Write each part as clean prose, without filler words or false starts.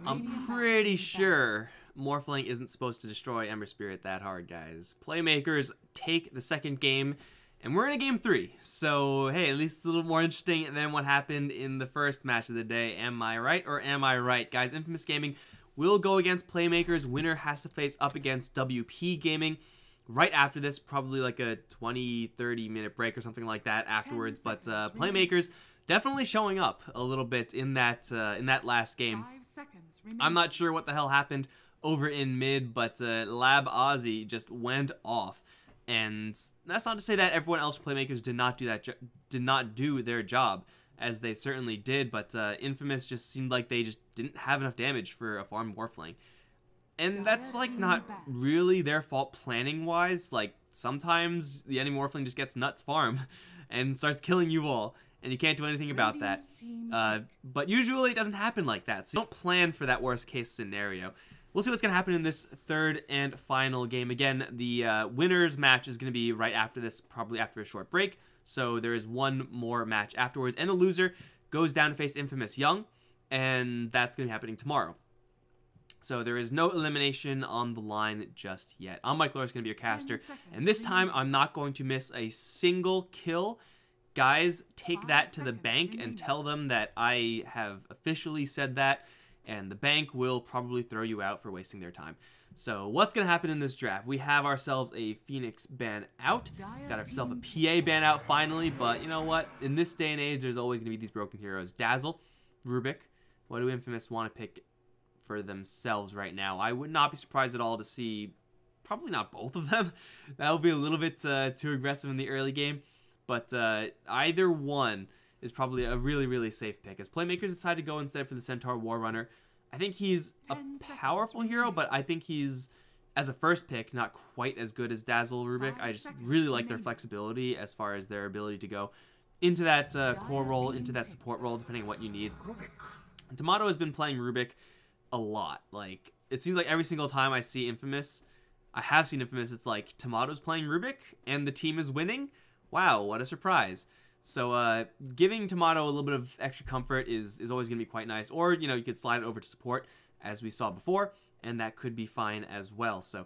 I'm pretty sure Morphling isn't supposed to destroy Ember Spirit that hard, guys. Playmakers take the second game, and we're in a game 3. So, hey, at least it's a little more interesting than what happened in the first match of the day. Am I right or am I right? Guys, Infamous Gaming will go against Playmakers. Winner has to face up against WP Gaming. Right after this, probably like a 20-30 minute break or something like that afterwards. But Playmakers definitely showing up a little bit in that last game. I'm not sure what the hell happened over in mid, but Lab Aussie just went off. And that's not to say that everyone else Playmakers did not do their job, as they certainly did. But Infamous just seemed like they just didn't have enough damage for a farm Morphling. And that's, like, not really their fault planning-wise. Like, sometimes the enemy Morphling just gets nuts farm and starts killing you all, and you can't do anything about that. But usually it doesn't happen like that, so don't plan for that worst-case scenario. We'll see what's going to happen in this third and final game. Again, the winner's match is going to be right after this, probably after a short break. So there is one more match afterwards, and the loser goes down to face Infamous Young, and that's going to be happening tomorrow. So there is no elimination on the line just yet. I'm Mikelorus, going to be your caster, and this time I'm not going to miss a single kill. Guys, take that to the bank and tell them that I have officially said that, and the bank will probably throw you out for wasting their time. So what's going to happen in this draft? We have ourselves a Phoenix ban out, got ourselves a PA ban out finally, but you know what? In this day and age, there's always going to be these broken heroes. Dazzle, Rubik, what do Infamous want to pick for themselves right now? I would not be surprised at all to see probably not both of them. That would be a little bit too aggressive in the early game, but either one is probably a really safe pick. As Playmakers decide to go instead for the Centaur Warrunner, I think he's a powerful hero, but I think he's, as a first pick, not quite as good as Dazzle Rubik. I just really like their flexibility as far as their ability to go into that core role, into that support role, depending on what you need. And Tomato has been playing Rubik a lot. Like, it seems like every single time I see Infamous, I have seen Infamous, it's like Tomato's playing Rubik and the team is winning. Wow, what a surprise. So giving Tomato a little bit of extra comfort is always going to be quite nice. Or, you know, you could slide it over to support, as we saw before, and that could be fine as well. So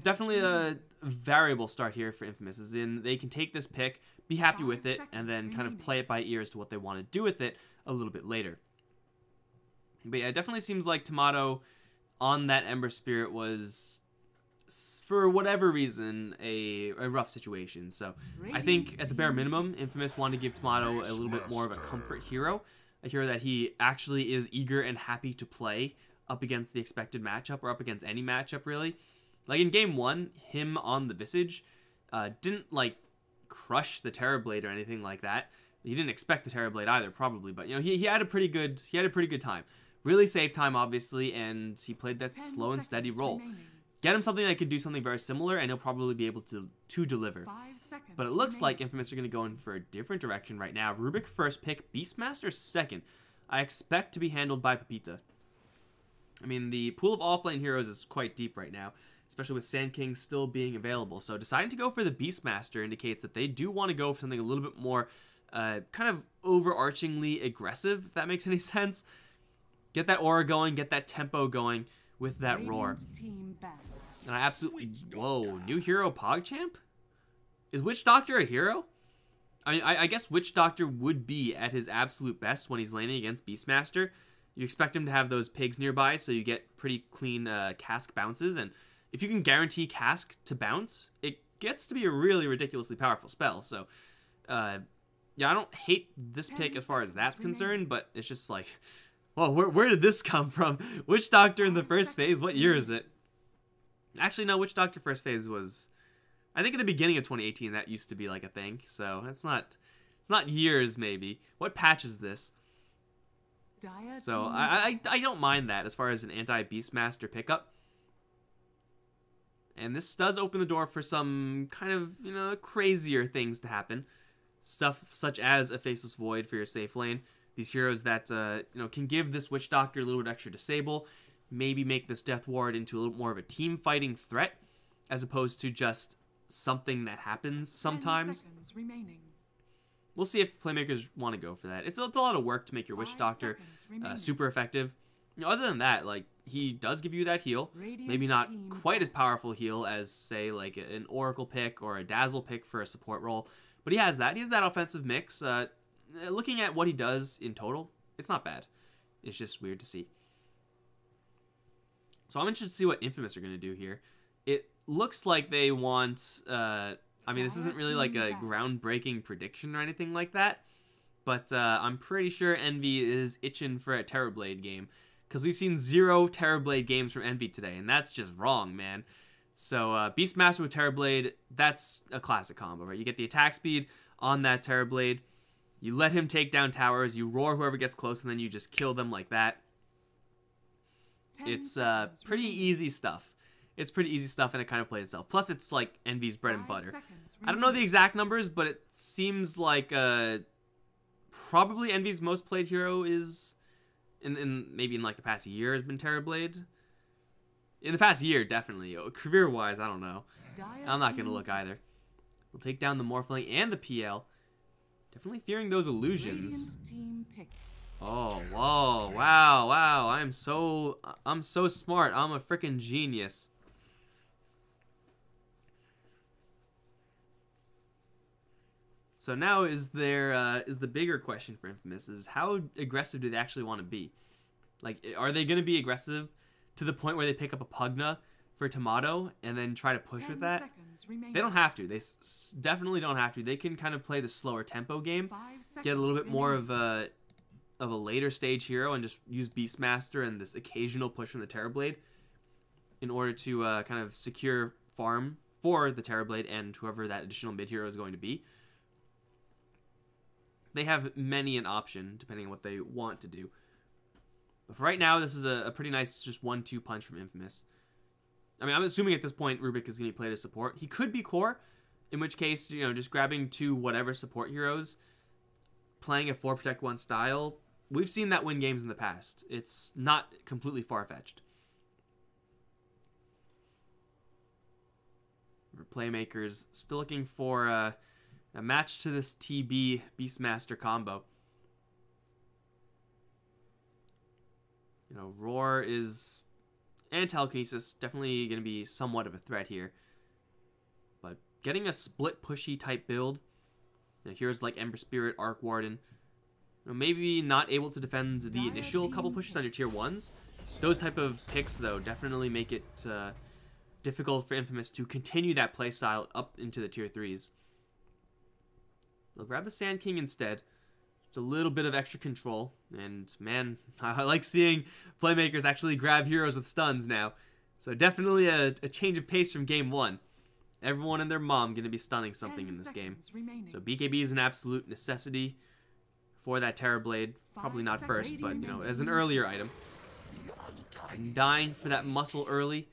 definitely a variable start here for Infamous, as in they can take this pick, be happy with it, and then kind of play it by ear as to what they want to do with it a little bit later. But yeah, it definitely seems like Tomato on that Ember Spirit was, for whatever reason, a rough situation. So I think at the bare minimum, Infamous wanted to give Tomato a little bit more of a comfort hero, a hero that he actually is eager and happy to play up against the expected matchup, or up against any matchup really. Like in game 1, him on the Visage didn't like crush the Terrorblade or anything like that. He didn't expect the Terrorblade either, probably, but you know, he had a pretty good time. Really safe time, obviously, and he played that slow and steady role. Get him something that could do something very similar, and he'll probably be able to deliver. But it looks like Infamous are going to go in for a different direction right now. Rubik first pick, Beastmaster second. I expect to be handled by Pepita. I mean, the pool of offlane heroes is quite deep right now, especially with Sand King still being available. So deciding to go for the Beastmaster indicates that they do want to go for something a little bit more kind of overarchingly aggressive, if that makes any sense. Get that aura going, get that tempo going with that roar. And I absolutely... Whoa, new hero PogChamp? Is Witch Doctor a hero? I mean, I guess Witch Doctor would be at his absolute best when he's laning against Beastmaster. You expect him to have those pigs nearby, so you get pretty clean cask bounces. And if you can guarantee cask to bounce, it gets to be a really ridiculously powerful spell. So, yeah, I don't hate this pick as far as that's concerned, but it's just like... Well, where did this come from? Witch Doctor in the first phase? What year is it? Actually, no, Witch Doctor first phase was... I think at the beginning of 2018 that used to be like a thing. So, it's not years, maybe. What patch is this? So, I don't mind that as far as an anti-Beastmaster pickup. And this does open the door for some kind of, you know, crazier things to happen. Stuff such as a Faceless Void for your safe lane. These heroes that, you know, can give this Witch Doctor a little bit extra disable. Maybe make this Death Ward into a little more of a team fighting threat, as opposed to just something that happens sometimes. we'll see if Playmakers want to go for that. It's a lot of work to make your Witch Doctor super effective. You know, other than that, like, he does give you that heal. Maybe not quite as powerful heal as, say, like an Oracle pick or a Dazzle pick for a support role. But he has that. He has that offensive mix. Looking at what he does in total, it's not bad. It's just weird to see. So I'm interested to see what Infamous are going to do here. It looks like they want... I mean, this isn't really like a groundbreaking prediction or anything like that. But I'm pretty sure Envy is itching for a Terrorblade game. Because we've seen 0 Terrorblade games from Envy today. And that's just wrong, man. So Beastmaster with Terrorblade, that's a classic combo, right? You get the attack speed on that Terrorblade. You let him take down towers. You roar whoever gets close, and then you just kill them like that. It's pretty easy stuff. It's pretty easy stuff, and it kind of plays itself. Plus, it's like Envy's bread and butter. I don't know the exact numbers, but it seems like probably Envy's most played hero is... maybe in like the past year has been Terrorblade. In the past year, definitely. Career-wise, I don't know. I'm not going to look either. We'll take down the Morphling and the PL. Definitely fearing those illusions. Oh, whoa, wow. I'm so smart. I'm a freaking genius. So now is the bigger question for Infamous is how aggressive do they actually want to be? Like, are they going to be aggressive to the point where they pick up a Pugna for Tomato and then try to push with that? They don't have to. They definitely don't have to. They can kind of play the slower tempo game, get a little bit more of a later stage hero and just use Beastmaster and this occasional push from the Terrorblade in order to kind of secure farm for the Terrorblade and whoever that additional mid hero is going to be. They have many an option depending on what they want to do. But for right now, this is a pretty nice just 1-2 punch from Infamous. I mean, I'm assuming at this point Rubik is going to be played as support. He could be core, in which case, you know, just grabbing 2 whatever support heroes, playing a 4 Protect 1 style. We've seen that win games in the past. It's not completely far-fetched. For Playmakers, still looking for a match to this TB Beastmaster combo. You know, Roar is... and Telekinesis, definitely going to be somewhat of a threat here. But getting a split pushy type build, you know, heroes like Ember Spirit, Arc Warden, you know, maybe not able to defend the initial couple pushes on your tier 1s. Those type of picks, though, definitely make it difficult for Infamous to continue that playstyle up into the tier 3s. They'll grab the Sand King instead. Just a little bit of extra control. And, man, I like seeing Playmakers actually grab heroes with stuns now. So definitely a change of pace from game 1. Everyone and their mom going to be stunning something in this game. So BKB is an absolute necessity for that Terrorblade. Probably not first, but, you know, as an earlier item. Undying for that muscle early.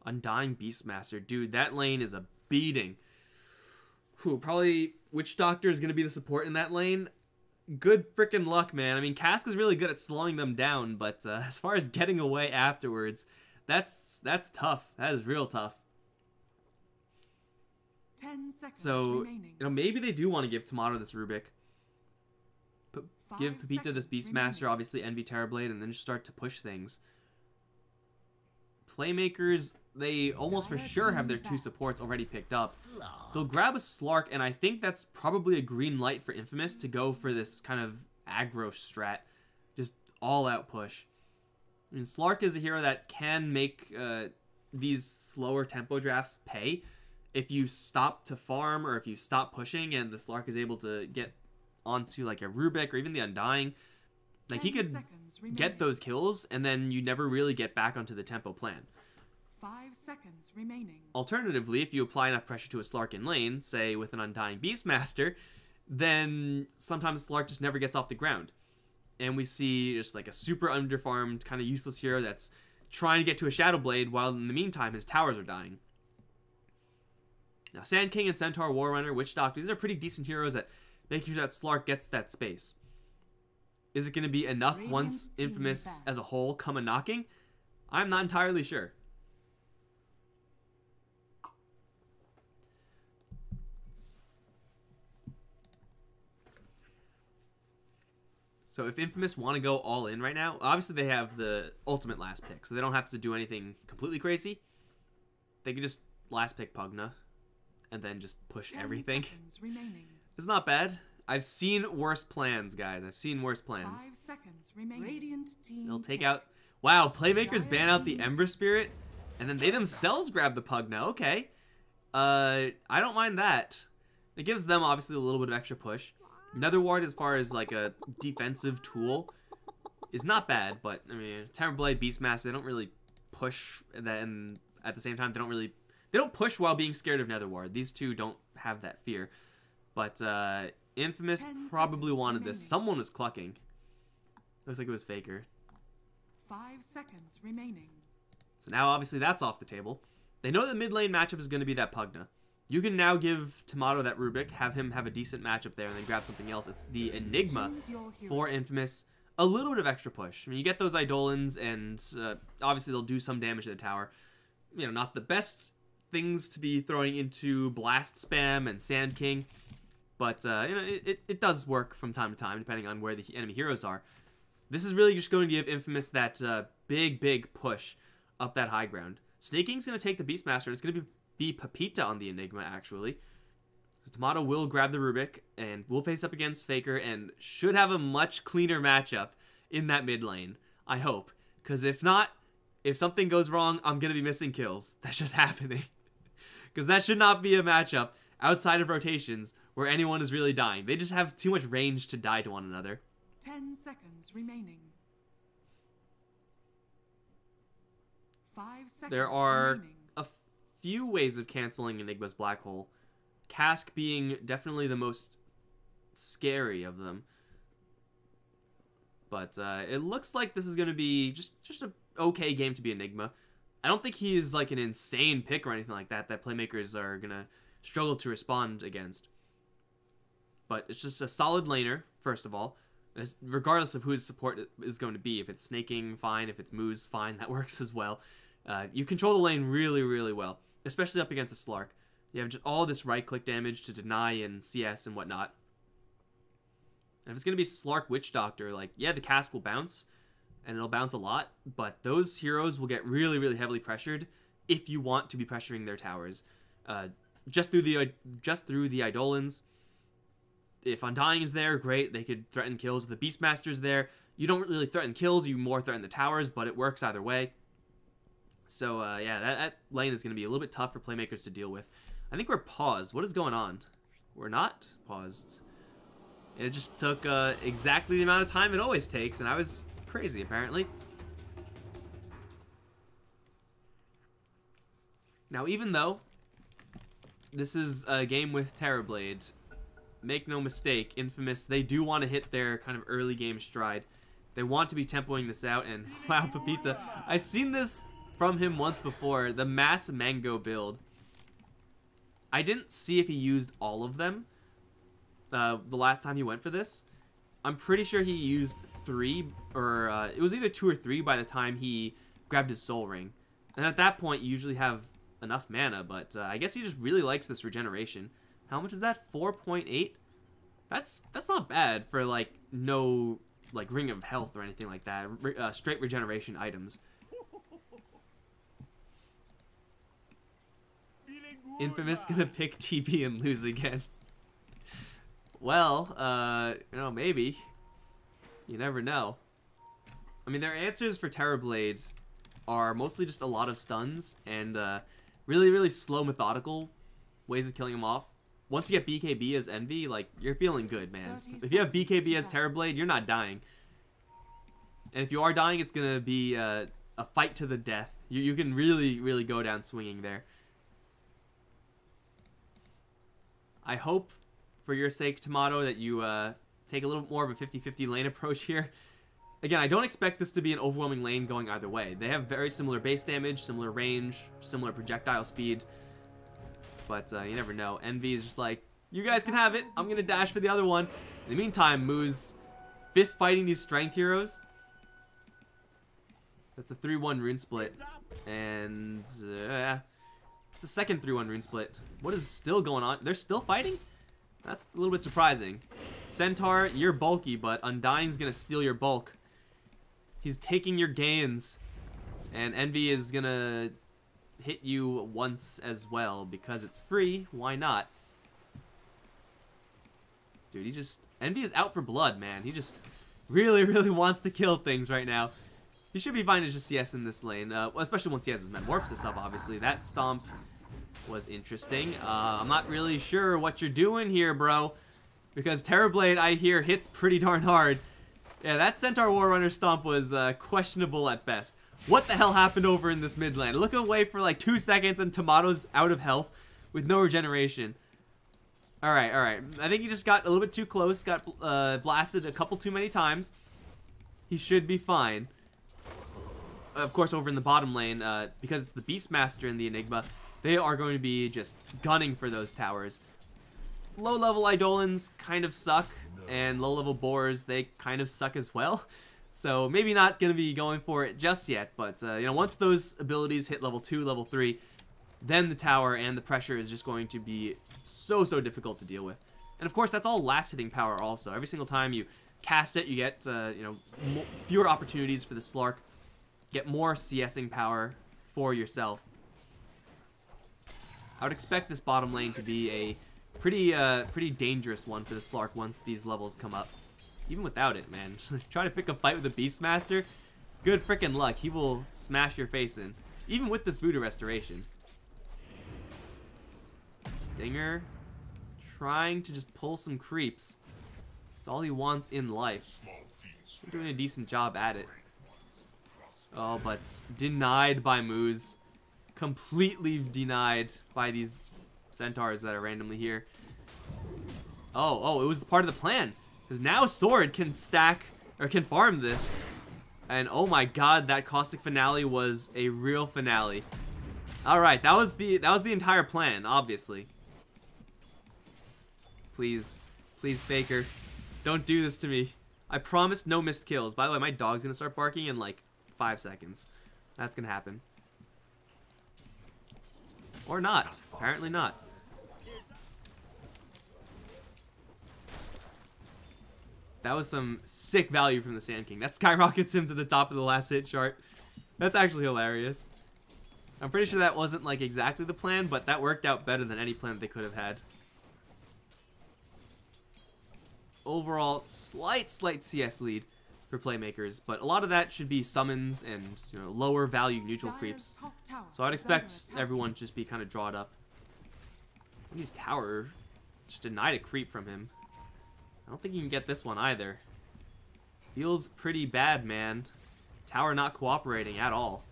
Undying Beastmaster. Dude, that lane is a beating. Whew, probably Witch Doctor is going to be the support in that lane. Good freaking luck, man. I mean, Cask is really good at slowing them down, but as far as getting away afterwards, that's tough. That is real tough. 10 seconds so, remaining. you know, maybe they do want to give Tomato this Rubik. Give Pepita this Beastmaster, obviously Envy Terrorblade, and then just start to push things. Playmakers, they almost for sure have their 2 supports already picked up. They'll grab a Slark, and I think that's probably a green light for Infamous to go for this kind of aggro strat. Just all-out push. I mean, Slark is a hero that can make these slower tempo drafts pay. If you stop to farm, or if you stop pushing, and the Slark is able to get onto like a Rubik, or even the Undying, like he could get those kills, and then you never really get back onto the tempo plan. 5 seconds remaining. Alternatively, if you apply enough pressure to a Slark in lane, say with an Undying Beastmaster, then sometimes Slark just never gets off the ground. And we see just like a super underfarmed, kind of useless hero that's trying to get to a Shadow Blade, while in the meantime his towers are dying. Now, Sand King and Centaur, Warrunner, Witch Doctor, these are pretty decent heroes at making sure that Slark gets that space. Is it going to be enough once Infamous as a whole come a-knocking? I'm not entirely sure. So if Infamous want to go all in right now, obviously they have the ultimate last pick, so they don't have to do anything completely crazy. They can just last pick Pugna and then just push everything. It's not bad. I've seen worse plans, guys. I've seen worse plans. 5 seconds remaining. Radiant team They'll take out... Wow, Playmakers ban out the Ember Spirit, and then they themselves grab the Pugna. Okay. I don't mind that. It gives them, obviously, a little bit of extra push. Nether Ward, as far as, like, a defensive tool, is not bad, but, I mean, Terrorblade, Beastmaster, they don't really push, and at the same time, they don't push while being scared of Nether Ward. These two don't have that fear. But, Infamous probably wanted this. Someone was clucking. Looks like it was Faker. 5 seconds remaining. So now, obviously, that's off the table. They know the mid lane matchup is going to be that Pugna. You can now give Tomato that Rubik, have him have a decent matchup there, and then grab something else. It's the Enigma for Infamous. A little bit of extra push. I mean, you get those Eidolons, and obviously they'll do some damage to the tower. You know, not the best things to be throwing into Blast Spam and Sand King, but, you know, it does work from time to time, depending on where the enemy heroes are. This is really just going to give Infamous that big push up that high ground. Snake King's going to take the Beastmaster. It's going to be Pepita on the Enigma, actually. So Tomato will grab the Rubik, and will face up against Faker, and should have a much cleaner matchup in that mid lane. I hope. Because if not, if something goes wrong, I'm going to be missing kills. That's just happening. Because that should not be a matchup outside of rotations where anyone is really dying. They just have too much range to die to one another. 10 seconds remaining. 5 seconds There are remaining. a few ways of canceling Enigma's Black Hole. Cask being definitely the most scary of them. But it looks like this is going to be just an okay game to be Enigma. I don't think he is like an insane pick or anything like that Playmakers are going to struggle to respond against. But it's just a solid laner, first of all. Regardless of who his support is going to be. If it's Snaking, fine. If it's Moose, fine. That works as well. You control the lane really well. Especially up against a Slark. You have just all this right-click damage to deny and CS and whatnot. And if it's going to be Slark Witch Doctor, like, yeah, the Cask will bounce. And it'll bounce a lot. But those heroes will get really heavily pressured if you want to be pressuring their towers. Just through the Eidolons. If Undying is there, great. They could threaten kills. If the Beastmaster's there, you don't really threaten kills. You more threaten the towers, but it works either way. So, yeah, that lane is going to be a little bit tough for Playmakers to deal with. I think we're paused. What is going on? We're not paused. It just took exactly the amount of time it always takes, and I was crazy, apparently. Now, even though this is a game with Terrorblade, make no mistake, Infamous, they do want to hit their kind of early game stride. They want to be tempoing this out, and wow, Pepita. I've seen this from him once before, the Mass Mango build. I didn't see if he used all of them the last time he went for this. I'm pretty sure he used 3, or it was either 2 or 3 by the time he grabbed his Soul Ring. And at that point, you usually have enough mana, but I guess he just really likes this regeneration. How much is that? 4.8? That's not bad for, like, no, like, Ring of Health or anything like that. Straight regeneration items. Infamous gonna pick TP and lose again. Well, you know, maybe. You never know. I mean, their answers for Terrorblade are mostly just a lot of stuns and really slow, methodical ways of killing him off. Once you get BKB as Envy, like, you're feeling good, man. If you have BKB as Terrorblade, you're not dying. And if you are dying, it's gonna be a fight to the death. You can really go down swinging there. I hope, for your sake, Tomato, that you take a little more of a 50-50 lane approach here. Again, I don't expect this to be an overwhelming lane going either way. They have very similar base damage, similar range, similar projectile speed. But you never know. Envy is just like, you guys can have it. I'm going to dash for the other one. In the meantime, Moo's fist fighting these strength heroes. That's a 3-1 rune split. And it's a second 3-1 rune split. What is still going on? They're still fighting? That's a little bit surprising. Centaur, you're bulky, but Undying's gonna steal your bulk. He's taking your gains. And Envy is gonna hit you once as well because it's free. Why not? Dude, Envy is out for blood, man. He just really, really wants to kill things right now. He should be fine to just CS in this lane, especially once he has his Metamorphosis up, obviously. That stomp was interesting. I'm not really sure what you're doing here, bro, because Terrorblade, I hear, hits pretty darn hard. Yeah, that Centaur Warrunner stomp was questionable at best. What the hell happened over in this mid lane? Look away for like 2 seconds and Tomato's out of health with no regeneration. Alright, alright. I think he just got a little bit too close, got blasted a couple too many times. He should be fine. Of course, over in the bottom lane, because it's the Beastmaster and the Enigma, they are going to be just gunning for those towers. Low-level Eidolons kind of suck, and low-level Boars, they kind of suck as well. So maybe not going to be going for it just yet, but you know, once those abilities hit level 2, level 3, then the tower and the pressure is just going to be so difficult to deal with. And of course, that's all last hitting power also. Every single time you cast it, you get you know, fewer opportunities for the Slark, get more CSing power for yourself. I would expect this bottom lane to be a pretty dangerous one for the Slark once these levels come up. Even without it, man. Try to pick a fight with the Beastmaster, good frickin' luck. He will smash your face in. Even with this Voodoo Restoration. Stinger trying to just pull some creeps. That's all he wants in life. We're doing a decent job at it. Oh, but denied by Moose. Completely denied by these Centaurs that are randomly here. Oh, it was part of the plan. Because now Sword can stack, or can farm this. And oh my god, that Caustic Finale was a real finale. Alright, that was the entire plan, obviously. Please, Faker. Don't do this to me. I promise no missed kills. By the way, my dog's gonna start barking in like 5 seconds. That's gonna happen. Or not. Apparently not. That was some sick value from the Sand King. That skyrockets him to the top of the last hit chart. That's actually hilarious. I'm pretty sure that wasn't like exactly the plan, but that worked out better than any plan they could have had. Overall, slight CS lead for Playmakers, but a lot of that should be summons and, you know, lower value neutral creeps. So I'd expect everyone to just be kind of drawed up. His tower just denied a creep from him. I don't think you can get this one either. Feels pretty bad, man. Tower not cooperating at all.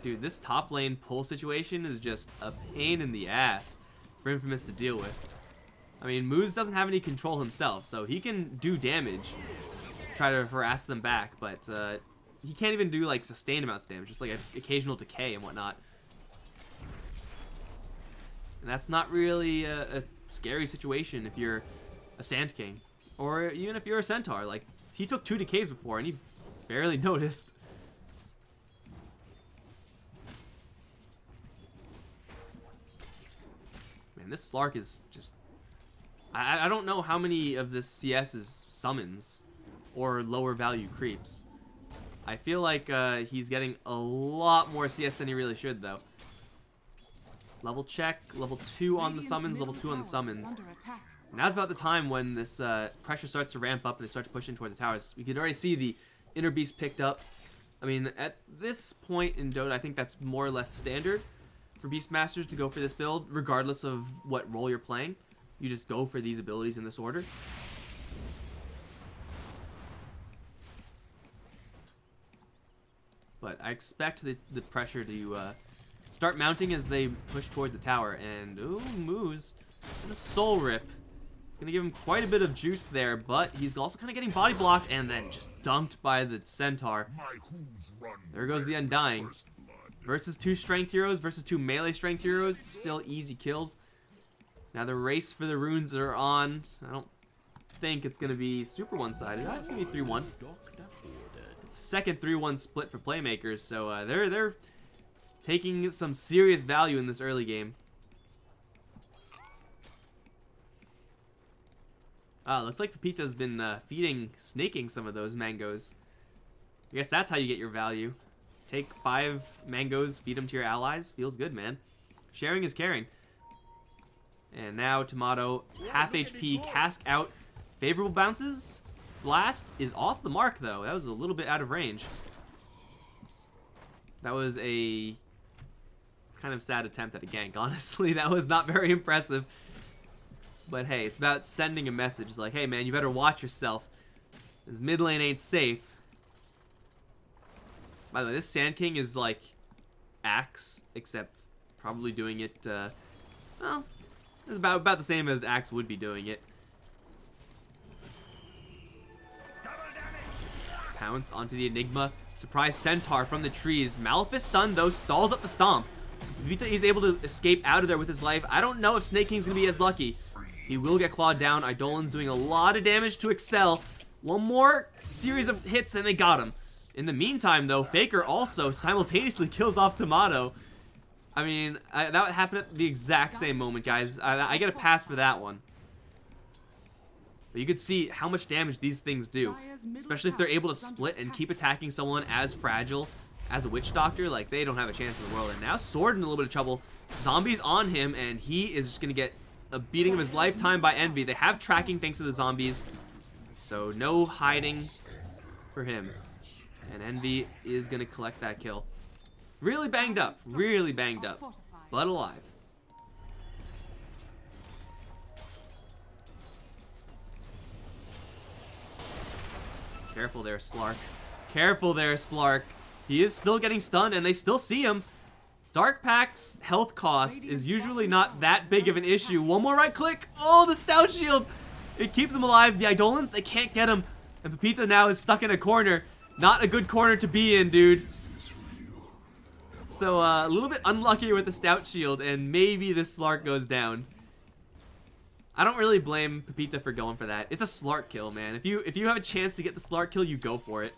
Dude, this top lane pull situation is just a pain in the ass for Infamous to deal with. I mean, Moose doesn't have any control himself, so he can do damage, try to harass them back, but he can't even do like sustained amounts of damage, just like an occasional decay and whatnot. And that's not really a scary situation if you're a Sand King, or even if you're a Centaur. Like, he took 2 decays before and he barely noticed. Man, this Slark is just... I don't know how many of this CS is summons or lower value creeps. I feel like he's getting a lot more CS than he really should, though. Level check, level 2 on the summons, level 2 on the summons. Now's about the time when this pressure starts to ramp up and they start to push in towards the towers. We can already see the Inner Beast picked up. I mean, at this point in Dota, I think that's more or less standard for Beastmasters to go for this build, regardless of what role you're playing. You just go for these abilities in this order. But I expect the pressure to start mounting as they push towards the tower. And, ooh, Moose. This is Soul Rip. It's going to give him quite a bit of juice there, but he's also kind of getting body blocked and then just dunked by the Centaur. There goes the Undying. Versus 2 strength heroes, versus 2 melee strength heroes. It's still easy kills. Now the race for the runes are on. I don't think it's going to be super one-sided. It's going to be 3-1. Second 3-1 split for Playmakers, so they're taking some serious value in this early game. Looks like Pepita's been snaking some of those mangoes. I guess that's how you get your value. Take 5 mangoes, feed them to your allies. Feels good, man. Sharing is caring. And now Tomato, half HP, cask out. Favorable bounces. Blast is off the mark, though. That was a little bit out of range. That was a kind of sad attempt at a gank, honestly. That was not very impressive. But hey, it's about sending a message. Like, hey man, you better watch yourself. This mid lane ain't safe. By the way, this Sand King is like Axe, except probably doing it, well, it's about the same as Axe would be doing it. Pounce onto the Enigma. Surprise Centaur from the trees. Malefice stun, though, stalls up the stomp. So Pepita is able to escape out of there with his life. I don't know if Snake King's going to be as lucky. He will get clawed down. Eidolon's doing a lot of damage to Excel. One more series of hits and they got him. In the meantime, though, Faker also simultaneously kills off Tomato. I mean, that happened at the exact same moment, guys. I get a pass for that one. But you can see how much damage these things do. Especially if they're able to split and keep attacking someone as fragile as a Witch Doctor. Like, they don't have a chance in the world. And now Sword in a little bit of trouble. Zombies on him, and he is just going to get a beating of his lifetime by Envy. They have tracking thanks to the zombies. So no hiding for him. And Envy is going to collect that kill. Really banged up. Really banged up. But alive. Careful there, Slark. Careful there, Slark. He is still getting stunned, and they still see him. Dark Pack's health cost is usually not that big of an issue. One more right click. Oh, the Stout Shield. It keeps him alive. The Eidolons, they can't get him. And Pepita now is stuck in a corner. Not a good corner to be in, dude. So, a little bit unlucky with the Stout Shield, and maybe the Slark goes down. I don't really blame Pepita for going for that. It's a Slark kill, man. If you have a chance to get the Slark kill, you go for it.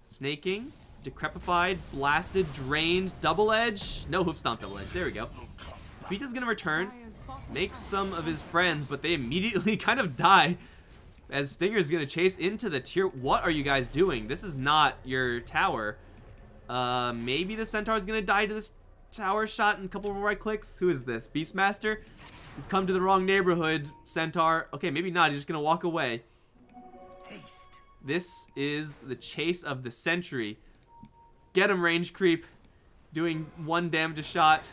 Snaking, Decrepified, Blasted, Drained, Double Edge. No Hoof Stomp Double Edge. There we go. Pepita's gonna return, make some of his friends, but they immediately kind of die. As Stinger's gonna chase into the tier. What are you guys doing? This is not your tower. Maybe the Centaur's gonna die to this tower shot in a couple of right clicks. Who is this? Beastmaster? You've come to the wrong neighborhood, Centaur. Okay, maybe not. He's just gonna walk away. This is the chase of the century. Get him, range creep. Doing 1 damage a shot.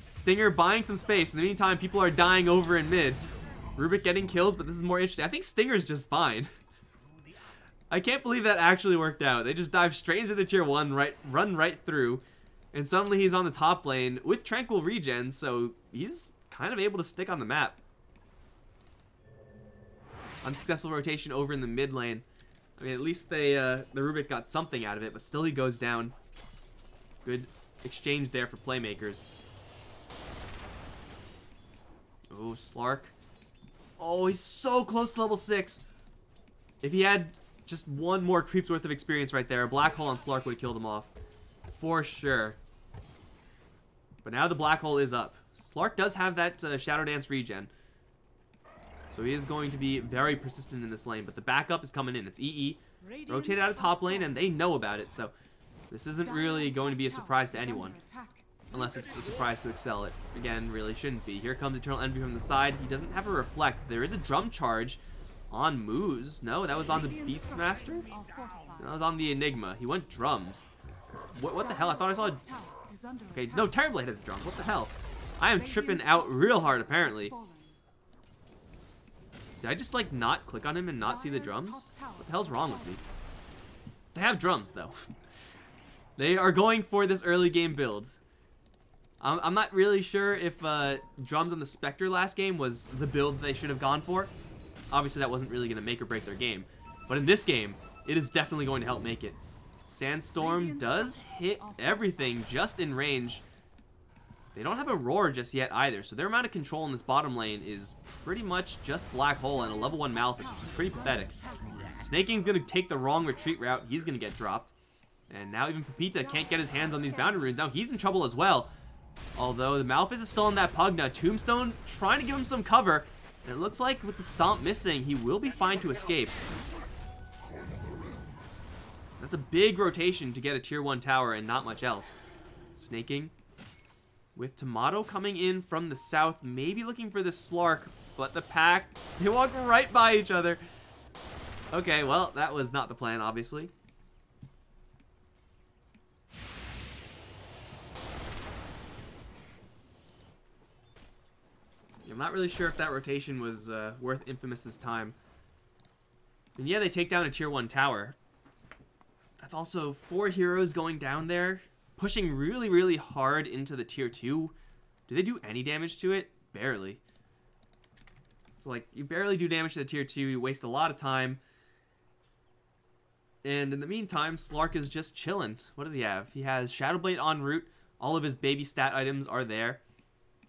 Stinger buying some space. In the meantime, people are dying over in mid. Rubik getting kills, but this is more interesting. I think Stinger's just fine. I can't believe that actually worked out. They just dive straight into the tier 1, run right through, and suddenly he's on the top lane with Tranquil Regen, so he's kind of able to stick on the map. Unsuccessful rotation over in the mid lane. I mean, at least the Rubik got something out of it, but still he goes down. Good exchange there for Playmakers. Oh, Slark. Oh, he's so close to level 6. If he had just 1 more creep's worth of experience right there, a Black Hole on Slark would have killed him off. For sure. But now the Black Hole is up. Slark does have that Shadow Dance regen. So he is going to be very persistent in this lane. But the backup is coming in. It's EE. Rotated out of top lane, and they know about it. So this isn't really going to be a surprise to anyone. Unless it's a surprise to Excel. It, again, really shouldn't be. Here comes Eternal Envy from the side. He doesn't have a Reflect. There is a Drum Charge on Moose. No, that was on the Beastmaster? That was on the Enigma. He went drums. What the hell? I thought I saw a... Okay, no, Terrorblade has drums. What the hell? I am tripping out real hard, apparently. Did I just, like, not click on him and not see the drums? What the hell's wrong with me? They have drums, though. They are going for this early game build. I'm not really sure if drums on the Spectre last game was the build they should have gone for. Obviously, that wasn't really going to make or break their game. But in this game, it is definitely going to help make it. Sandstorm does hit everything just in range. They don't have a Roar just yet either, so their amount of control in this bottom lane is pretty much just Black Hole and a level 1 Malthus, which is pretty pathetic. Snaking's going to take the wrong retreat route. He's going to get dropped. And now even Pepita can't get his hands on these boundary runes. Now he's in trouble as well. Although the Malphus is still on that Pugna. Tombstone trying to give him some cover. And it looks like with the stomp missing, he will be fine to escape. That's a big rotation to get a tier 1 tower and not much else. Snaking. With Tomato coming in from the south, maybe looking for this Slark, but the packs, they walk right by each other. Okay, well, that was not the plan, obviously. I'm not really sure if that rotation was worth Infamous's time. And yeah, they take down a tier 1 tower. That's also 4 heroes going down there, pushing really, really hard into the tier 2. Do they do any damage to it? Barely. So, like, you barely do damage to the tier 2. You waste a lot of time. And in the meantime, Slark is just chilling. What does he have? He has Shadowblade en route. All of his baby stat items are there.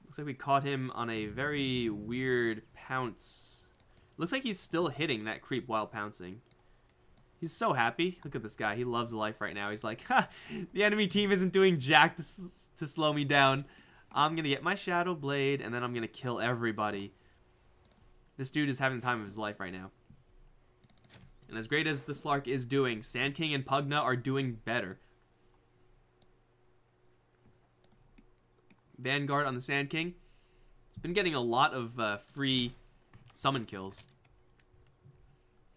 Looks like we caught him on a very weird pounce. Looks like he's still hitting that creep while pouncing. He's so happy. Look at this guy. He loves life right now. He's like, ha, the enemy team isn't doing jack to slow me down. I'm going to get my Shadow Blade, and then I'm going to kill everybody. This dude is having the time of his life right now. And as great as the Slark is doing, Sand King and Pugna are doing better. Vanguard on the Sand King. He's been getting a lot of free summon kills.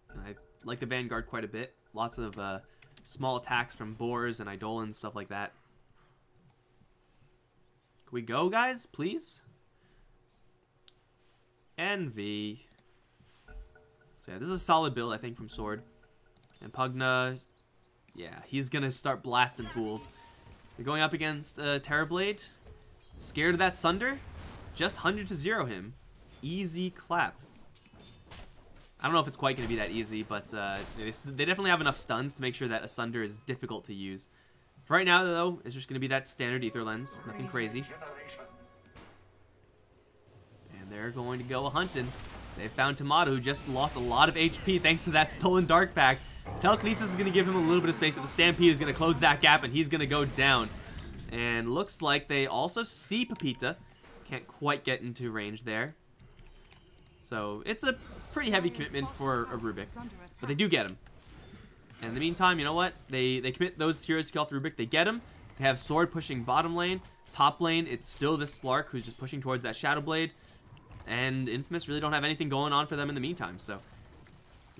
And I like the Vanguard quite a bit. Lots of small attacks from Boars and Eidolons, stuff like that. Can we go, guys? Please? Envy. So yeah, this is a solid build, I think, from Sword. And Pugna, yeah, he's going to start blasting fools. They're going up against Terrorblade. Scared of that Sunder? Just 100 to 0 him. Easy clap. I don't know if it's quite going to be that easy, but they definitely have enough stuns to make sure that Asunder is difficult to use. For right now, though, it's just going to be that standard Ether Lens. Nothing crazy. And they're going to go hunting. They found Tomato, who just lost a lot of HP thanks to that stolen Dark Pack. Telekinesis is going to give him a little bit of space, but the Stampede is going to close that gap, and he's going to go down. And looks like they also see Pepita. Can't quite get into range there. So it's a pretty heavy commitment for a Rubik, but they do get him. And in the meantime, you know what? They commit those heroes to kill off the Rubik. They get him. They have Sword pushing bottom lane. Top lane, it's still this Slark who's just pushing towards that Shadow Blade. And Infamous really don't have anything going on for them in the meantime. So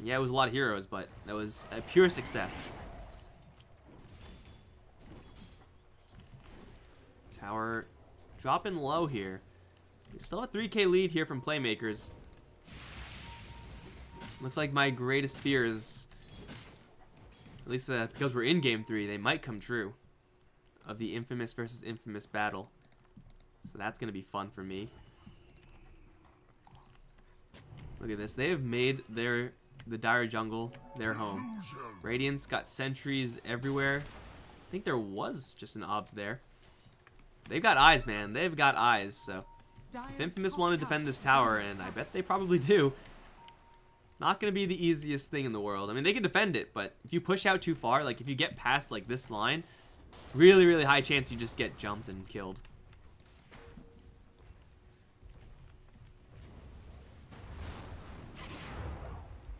yeah, it was a lot of heroes, but that was a pure success. Tower dropping low here. We still have a 3K lead here from Playmakers. Looks like my greatest fears, at least because we're in Game 3, they might come true. Of the Infamous versus Infamous battle. So that's going to be fun for me. Look at this. They have made the Dire Jungle their home. Radiant's got sentries everywhere. I think there was just an obs there. They've got eyes, man. They've got eyes. So if Infamous want to defend this tower, and I bet they probably do, it's not going to be the easiest thing in the world. I mean, they can defend it, but if you push out too far, like if you get past like this line, really, really high chance you just get jumped and killed.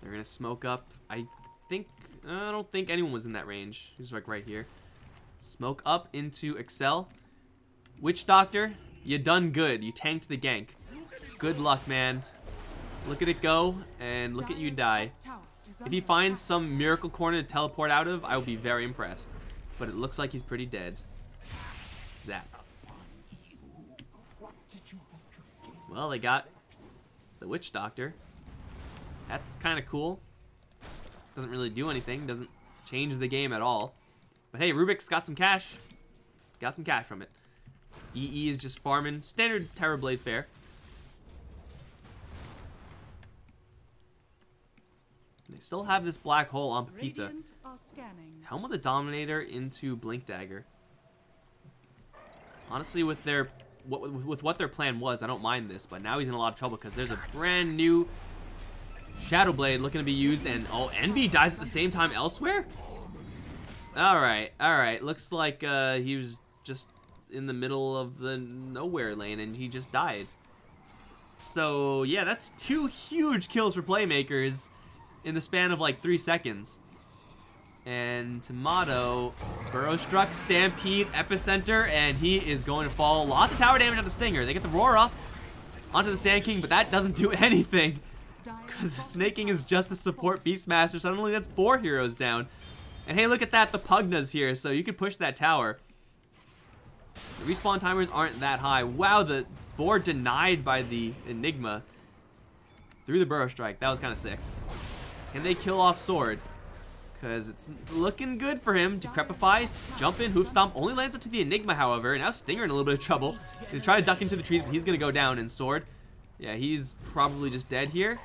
They're going to smoke up. I don't think anyone was in that range. He's like right here. Smoke up into Excel. Witch Doctor, you done good. You tanked the gank. Good luck, man. Look at it go, and look at you die. If he finds some miracle corner to teleport out of, I will be very impressed. But it looks like he's pretty dead. Zap. Well, they got the Witch Doctor. That's kind of cool. Doesn't really do anything. Doesn't change the game at all. But hey, Rubik's got some cash. Got some cash from it. EE is just farming. Standard Terrorblade fare. They still have this black hole on Pepita. Helm of the Dominator into Blink Dagger. Honestly, with what their plan was, I don't mind this. But now he's in a lot of trouble because there's a brand new Shadow Blade looking to be used, and oh, Envy dies at the same time elsewhere? Alright. Looks like he was just in the middle of the nowhere lane and he just died. So, yeah, that's 2 huge kills for Playmakers in the span of like 3 seconds. And Tomato, Burrow Struck, Stampede, Epicenter, and he is going to fall. Lots of tower damage on the Stinger. They get the Roar off onto the Sand King, but that doesn't do anything. Because the Snake King is just the support Beastmaster. Suddenly that's 4 heroes down. And hey, look at that, the Pugna's here, so you can push that tower. The respawn timers aren't that high. Wow, the board denied by the Enigma through the Burrow Strike. That was kind of sick. Can they kill off Sword? Because it's looking good for him. Decrepify, jump in, Hoof Stomp. Only lands into the Enigma, however. And now Stinger in a little bit of trouble. Gonna try to duck into the trees, but he's gonna go down. And Sword, yeah, he's probably just dead here.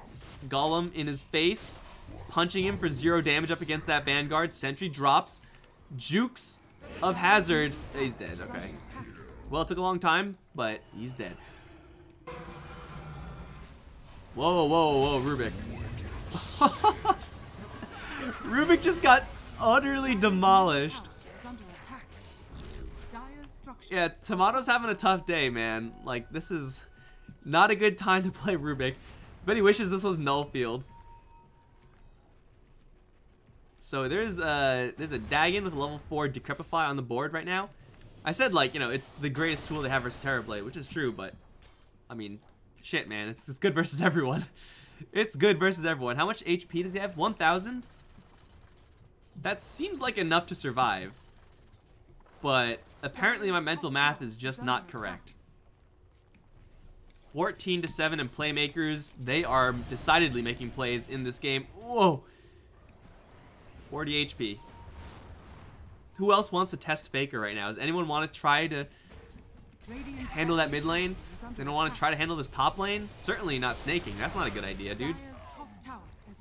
Golem in his face, punching him for 0 damage up against that Vanguard. Sentry drops. Jukes of Hazard. He's dead, okay. Well, it took a long time, but he's dead. Whoa, whoa, whoa, Rubik. Rubik just got utterly demolished. Yeah, Tomato's having a tough day, man. Like, this is not a good time to play Rubik. But he wishes this was Null Field. So there's a Dagon with a level 4 Decrepify on the board right now. I said, like, you know, it's the greatest tool they have versus Terrorblade, which is true, but I mean, shit, man, it's good versus everyone. It's good versus everyone. How much HP does he have? 1,000? That seems like enough to survive. But apparently my mental math is just not correct. 14-7 in Playmakers. They are decidedly making plays in this game. Whoa. 40 HP. Who else wants to test Faker right now? Does anyone want to try to handle that mid lane? They don't want to try to handle this top lane? Certainly not snaking. That's not a good idea, dude.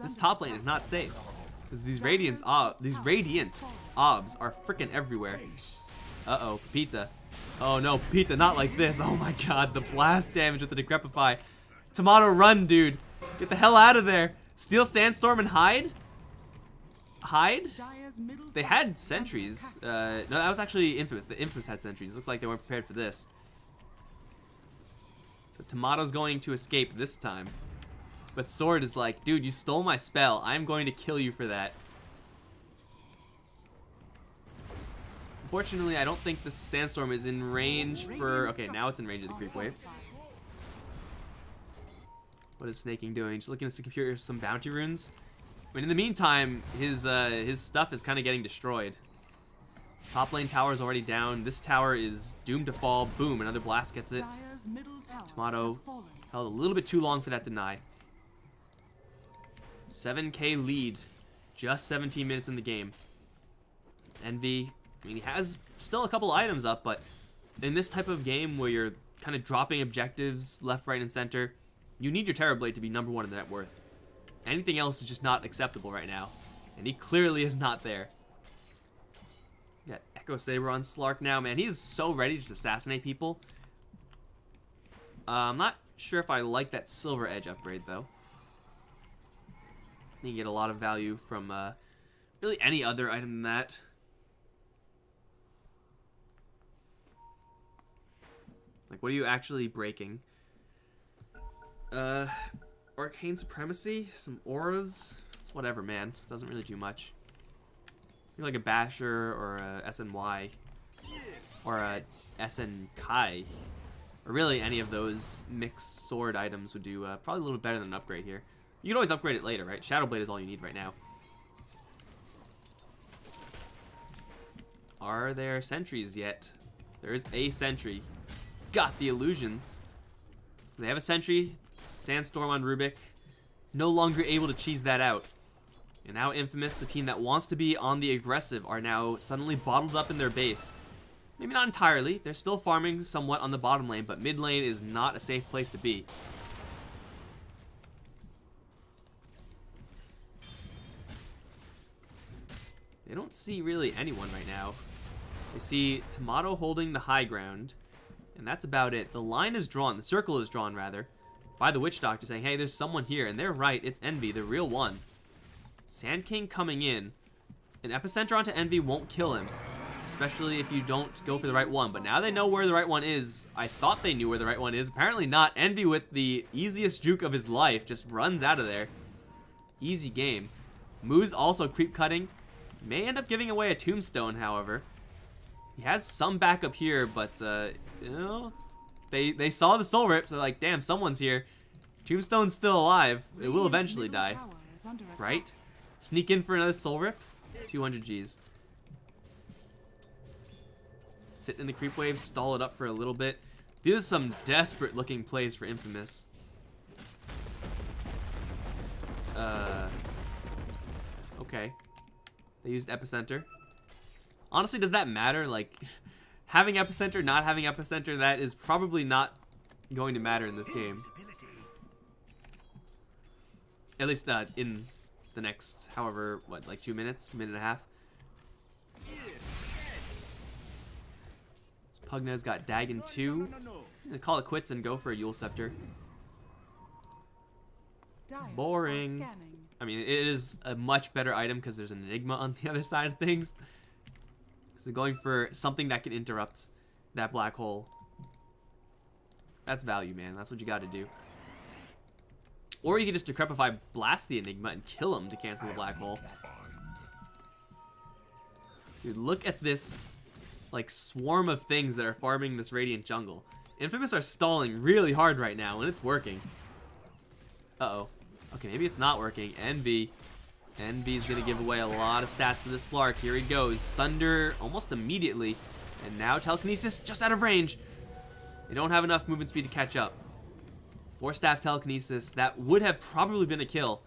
This top lane is not safe. Because these radiant obs are freaking everywhere. Uh-oh, Pizza. Oh no, Pizza, not like this. Oh my god, the blast damage with the Decrepify. Tomato, run, dude. Get the hell out of there. Steal Sandstorm and hide? Hide? They had sentries. No, that was actually Infamous. The Infamous had sentries. Looks like they weren't prepared for this. So Tomato's going to escape this time. But Sword is like, dude, you stole my spell. I'm going to kill you for that. Unfortunately, I don't think the Sandstorm is in range for... Okay, now it's in range of the Creep Wave. What is Snaking doing? Just looking to secure some bounty runes. I mean, in the meantime, his stuff is kind of getting destroyed. Top lane tower is already down. This tower is doomed to fall. Boom, another blast gets it. Tomato held a little bit too long for that deny. 7k lead. Just 17 minutes in the game. Envy, I mean, he has still a couple items up, but in this type of game where you're kind of dropping objectives left, right, and center, you need your Terrorblade to be #1 in the net worth. Anything else is just not acceptable right now. And he clearly is not there. You got Echo Saber on Slark now, man. He is so ready to just assassinate people. I'm not sure if I like that Silver Edge upgrade, though. You can get a lot of value from really any other item than that. Like, what are you actually breaking? Arcane Supremacy, some auras, it's whatever, man. Doesn't really do much. Maybe like a Basher or a SNY or a SN Kai, or really any of those mixed sword items would do probably a little bit better than an upgrade here. You can always upgrade it later, right? Shadowblade is all you need right now. Are there sentries yet? There is a sentry. Got the illusion. So they have a sentry. Sandstorm on Rubik. No longer able to cheese that out. And now Infamous, the team that wants to be on the aggressive, are now suddenly bottled up in their base. Maybe not entirely. They're still farming somewhat on the bottom lane, but mid lane is not a safe place to be. They don't see really anyone right now. They see Tomato holding the high ground, and that's about it. The line is drawn, the circle is drawn rather, by the Witch Doctor saying, hey, there's someone here, and they're right, it's Envy, the real one. Sand King coming in. An Epicenter onto Envy won't kill him. especially if you don't go for the right one. But now they know where the right one is. I thought they knew where the right one is. Apparently not. Envy, with the easiest juke of his life, just runs out of there. Easy game. Moo's also creep cutting. May end up giving away a tombstone, however. He has some backup here, but you know, they saw the soul rip, so they're like, damn, someone's here. Tombstone's still alive. It will eventually die, right? Sneak in for another soul rip. 200 Gs. Sit in the creep wave, stall it up for a little bit. These are some desperate looking plays for Infamous. Okay. They used Epicenter. Honestly, does that matter? Like, having Epicenter, not having Epicenter, that is probably not going to matter in this game. At least in the next, however, what, like 2 minutes? Minute and a half? Pugna's got Dagon 2. They call it quits and go for a Yule Scepter. Boring. I mean, it is a much better item because there's an Enigma on the other side of things. So going for something that can interrupt that black hole. That's value, man. That's what you got to do. Or you can just Decrepify, blast the Enigma, and kill him to cancel the black hole. Dude, look at this, like, swarm of things that are farming this Radiant jungle. Infamous are stalling really hard right now, and it's working. Uh-oh. Okay, maybe it's not working. Envy's going to give away a lot of stats to this Slark. Here he goes. Sunder almost immediately. And now Telekinesis just out of range. They don't have enough movement speed to catch up. 4-staff Telekinesis. That would have probably been a kill.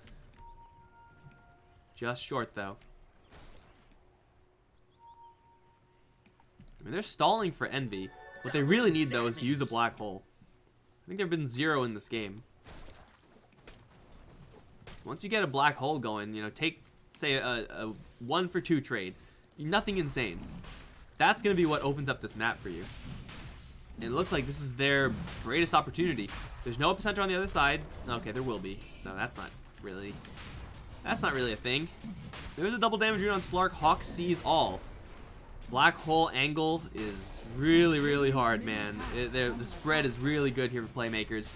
Just short, though. I mean, they're stalling for Envy. What they really need, though, is to use a black hole. I think there have been 0 in this game. Once you get a black hole going, you know, take, say, a 1 for 2 trade. Nothing insane. That's going to be what opens up this map for you. And it looks like this is their greatest opportunity. There's no Epicenter on the other side. Okay, there will be. So that's not really a thing. There's a double damage rune on Slark. Hawk sees all. Black hole angle is really, really hard, man. The spread is really good here for Playmakers.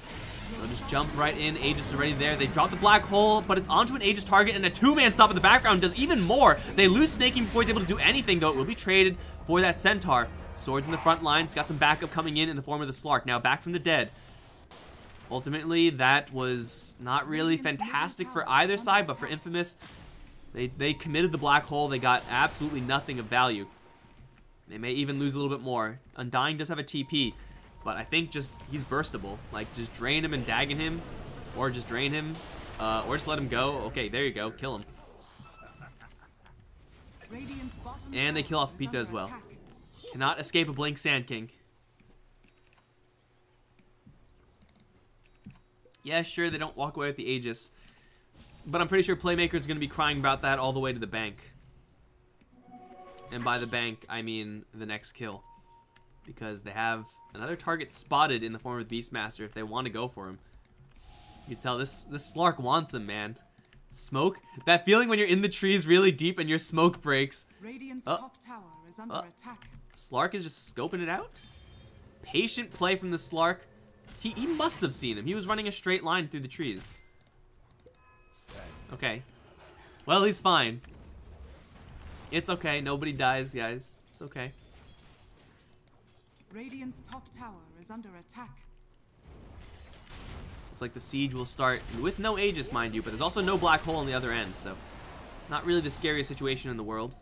They'll just jump right in. Aegis is already there. They drop the black hole, but it's onto an Aegis target, and a 2-man stop in the background does even more. They lose Snaking before he's able to do anything, though. It will be traded for that Centaur. Swords in the front lines. Got some backup coming in the form of the Slark. Now back from the dead. Ultimately, that was not really fantastic for either side, but for Infamous, they committed the black hole. They got absolutely nothing of value. They may even lose a little bit more. Undying does have a TP. But I think just he's burstable. Like, just drain him and Dagon him. Or just drain him. Or just let him go. Okay, there you go. Kill him. And they kill off Pita as well. Cannot escape a Blink Sand King. Yeah, sure, they don't walk away with the Aegis. But I'm pretty sure Playmakers are going to be crying about that all the way to the bank. And by the bank, I mean the next kill. Because they have another target spotted in the form of the Beastmaster if they want to go for him. You can tell this Slark wants him, man. Smoke? That feeling when you're in the trees really deep and your smoke breaks. Radiant's top tower is under attack. Slark is just scoping it out. Patient play from the Slark. He must have seen him. He was running a straight line through the trees. Okay. Well, he's fine. It's okay. Nobody dies, guys. It's okay. Radiant's top tower is under attack. Looks like the siege will start with no Aegis, mind you, but there's also no black hole on the other end, so not really the scariest situation in the world.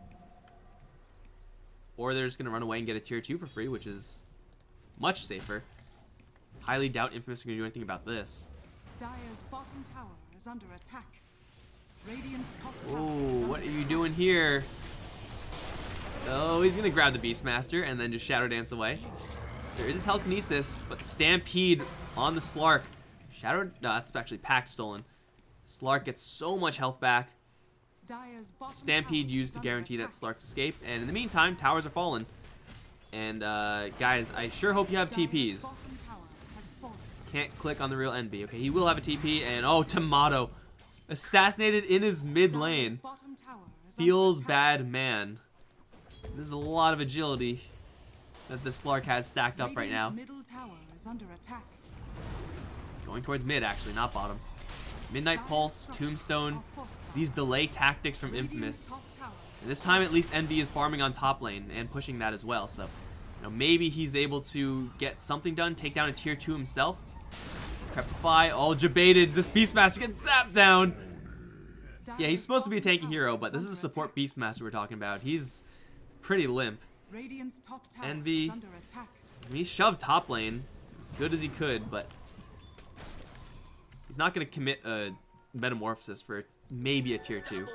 Or they're just going to run away and get a tier 2 for free, which is much safer. Highly doubt Infamous are going to do anything about this. Dire's bottom tower is under attack. Radiant's top tower. Oh, what are you doing here? Oh, he's going to grab the Beastmaster and then just Shadow Dance away. There is a Telekinesis, but the Stampede on the Slark. No, that's actually Pact stolen. Slark gets so much health back. Stampede used to guarantee that Slark's escape. And in the meantime, towers are falling. And, guys, I sure hope you have TPs. Can't click on the real Envy. Okay, he will have a TP. And, oh, Tomato. Assassinated in his mid lane. Feels bad, man. There's a lot of agility that the Slark has stacked up right now. Middle tower is under attack. Going towards mid, actually, not bottom. Midnight Pulse, Tombstone, these delay tactics from Infamous. And this time, at least, Envy is farming on top lane and pushing that as well. So, maybe he's able to get something done, take down a tier 2 himself. Crepify, all jebaited. This Beastmaster gets zapped down. Yeah, he's supposed to be a tanky hero, but this is a support Beastmaster we're talking about. He's pretty limp. Envy, he shoved top lane as good as he could, but he's not going to commit a Metamorphosis for maybe a tier 2.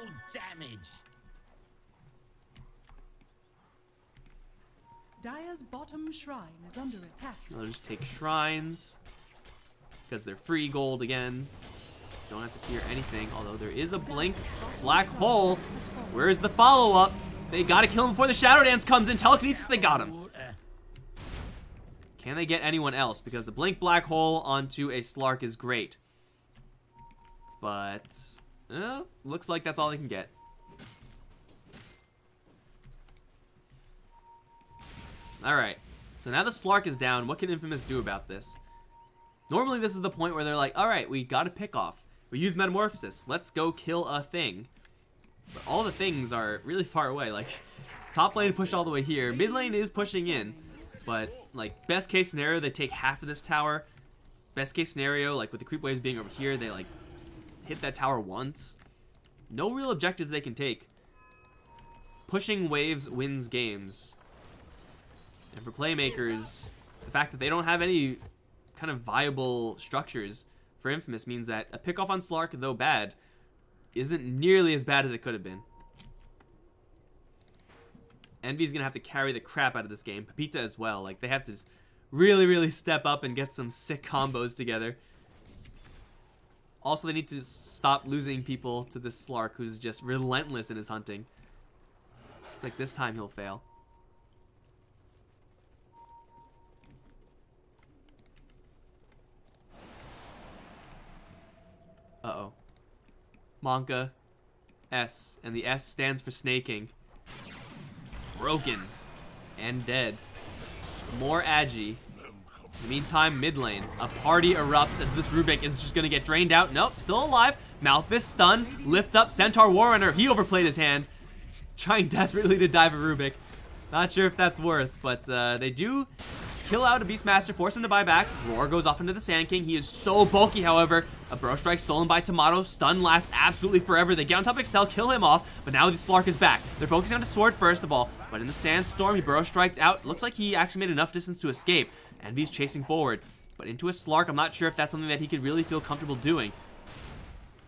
Dire's bottom shrine is under attack. I'll just take shrines because they're free gold again. Don't have to fear anything, although there is a blink black hole. Where's the follow-up? They gotta kill him before the Shadow Dance comes in. Telekinesis, they got him. Can they get anyone else? Because the blink black hole onto a Slark is great. But, looks like that's all they can get. Alright, so now the Slark is down. What can Infamous do about this? Normally this is the point where they're like, alright, we got a pick off. We use Metamorphosis. Let's go kill a thing. But all the things are really far away. Like, top lane pushed all the way here. Mid lane is pushing in. But, like, best case scenario, they take half of this tower. Best case scenario, like, with the creep waves being over here, they, like, hit that tower once. No real objectives they can take. Pushing waves wins games. And for Playmakers, the fact that they don't have any kind of viable structures for Infamous means that a pick off on Slark, though bad, isn't nearly as bad as it could have been. Envy's gonna have to carry the crap out of this game. Pepita as well. Like, they have to really, really step up and get some sick combos together. Also, they need to stop losing people to this Slark who's just relentless in his hunting. It's like this time he'll fail. Uh-oh. Monka. S. And the S stands for snaking. Broken. And dead. More Agi. In the meantime, mid lane. A party erupts as this Rubik is just going to get drained out. Nope, still alive. Malphus stun. Lift up. Centaur Warrunner. He overplayed his hand. Trying desperately to dive a Rubik. Not sure if that's worth, but they do kill out a Beastmaster, force him to buy back. Roar goes off into the Sand King. He is so bulky, however. A Burrow Strike stolen by Tomato. Stun lasts absolutely forever. They get on top of Excel, kill him off, but now the Slark is back. They're focusing on his sword first of all, but in the Sandstorm, he Burrow Strikes out. Looks like he actually made enough distance to escape. Envy's chasing forward, but into a Slark, I'm not sure if that's something that he could really feel comfortable doing.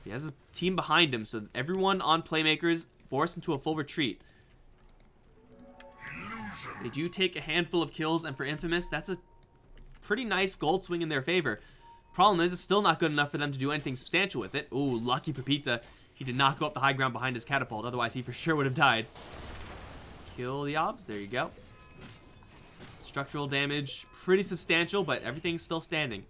He has his team behind him, so everyone on Playmakers forced into a full retreat. They do take a handful of kills, and for Infamous, that's a pretty nice gold swing in their favor. Problem is, it's still not good enough for them to do anything substantial with it. Ooh, lucky Pepita. He did not go up the high ground behind his catapult, otherwise he for sure would have died. Kill the obs, there you go. Structural damage, pretty substantial, but everything's still standing.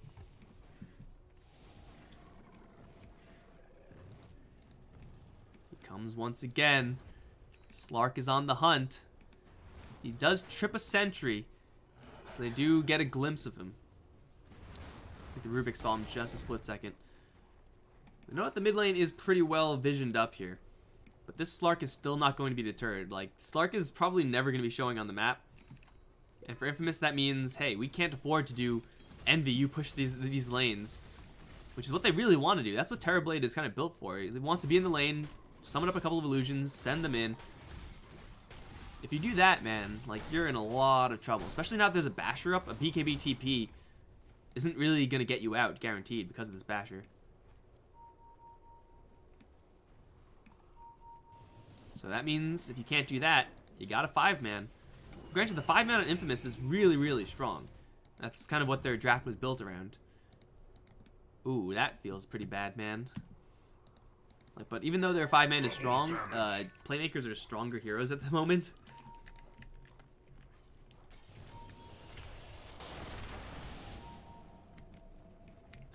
He comes once again. Slark is on the hunt. He does trip a sentry. So they do get a glimpse of him. I think the Rubik saw him just a split second. You know what? The mid lane is pretty well visioned up here. But this Slark is still not going to be deterred. Like, Slark is probably never going to be showing on the map. And for Infamous, that means, hey, we can't afford to do Envy. You push these lanes. Which is what they really want to do. That's what Terrorblade is kind of built for. He wants to be in the lane, summon up a couple of illusions, send them in. If you do that, man, like, you're in a lot of trouble. Especially now that there's a Basher up. A BKB TP isn't really going to get you out, guaranteed, because of this Basher. So that means if you can't do that, you got a 5-man. Granted, the 5-man on Infamous is really, really strong. That's kind of what their draft was built around. Ooh, that feels pretty bad, man. Like, but even though their 5-man is strong, Playmakers are stronger heroes at the moment.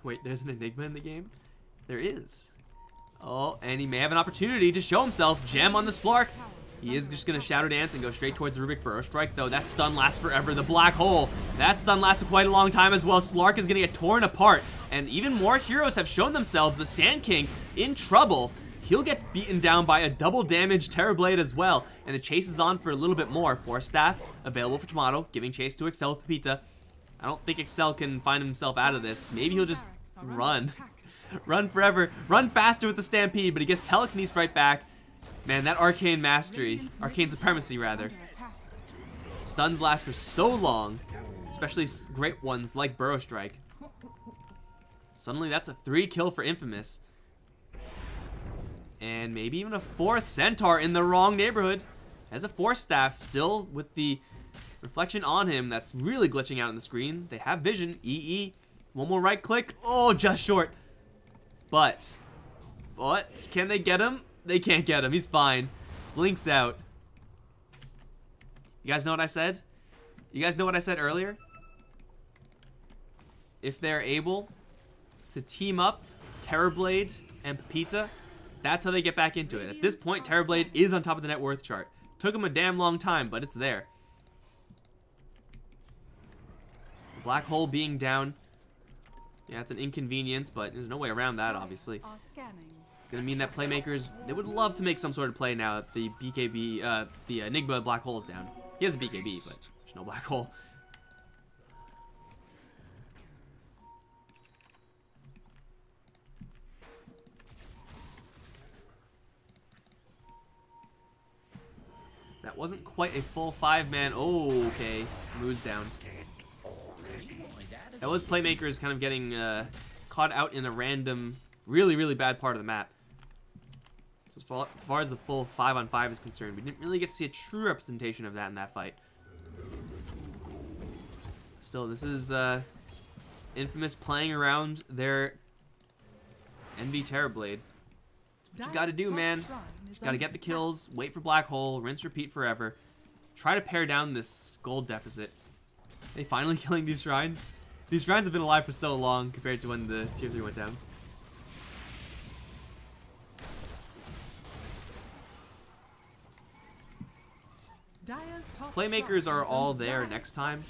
Wait, there's an Enigma in the game? There is. Oh, and he may have an opportunity to show himself. Gem on the Slark. He is just going to Shadow Dance and go straight towards the Rubik Burrow Strike, though that stun lasts forever. The Black Hole, that stun lasted quite a long time as well. Slark is going to get torn apart, and even more heroes have shown themselves. The Sand King in trouble. He'll get beaten down by a double damage Terrorblade as well, and the chase is on for a little bit more. Force Staff available for Tomato, giving chase to Excel with Pepita. I don't think Excel can find himself out of this. Maybe he'll just run. Run forever. Run faster with the Stampede, but he gets telekinesed right back. Man, that Arcane Mastery, Arcane Supremacy rather. Stuns last for so long, especially great ones like Burrow Strike. Suddenly that's a 3 kill for Infamous. And maybe even a 4th Centaur in the wrong neighborhood. Has a Force Staff still with the reflection on him that's really glitching out on the screen. They have vision. EE. One more right click. Oh, just short. But can they get him? They can't get him. He's fine. Blinks out. You guys know what I said? You guys know what I said earlier? If they're able to team up Terrorblade and Pepita, that's how they get back into it. At this point, Terrorblade is on top of the net worth chart. Took him a damn long time, but it's there. Black Hole being down. Yeah, it's an inconvenience, but there's no way around that, obviously. It's going to mean that Playmakers, they would love to make some sort of play now that the BKB, the Enigma Black Hole is down. He has a BKB, but there's no Black Hole. That wasn't quite a full 5-man. Oh, okay. Moves down. That was Playmakers kind of getting caught out in a random, really, really bad part of the map. So as far as the full 5-on-5 is concerned, we didn't really get to see a true representation of that in that fight. Still, this is Infamous playing around their Envy Terrorblade. That's what you gotta do, man. Gotta get the kills, wait for Black Hole, rinse, repeat forever. Try to pare down this gold deficit. Are they finally killing these shrines? These shrines have been alive for so long compared to when the tier 3 went down. Playmakers are all there next time.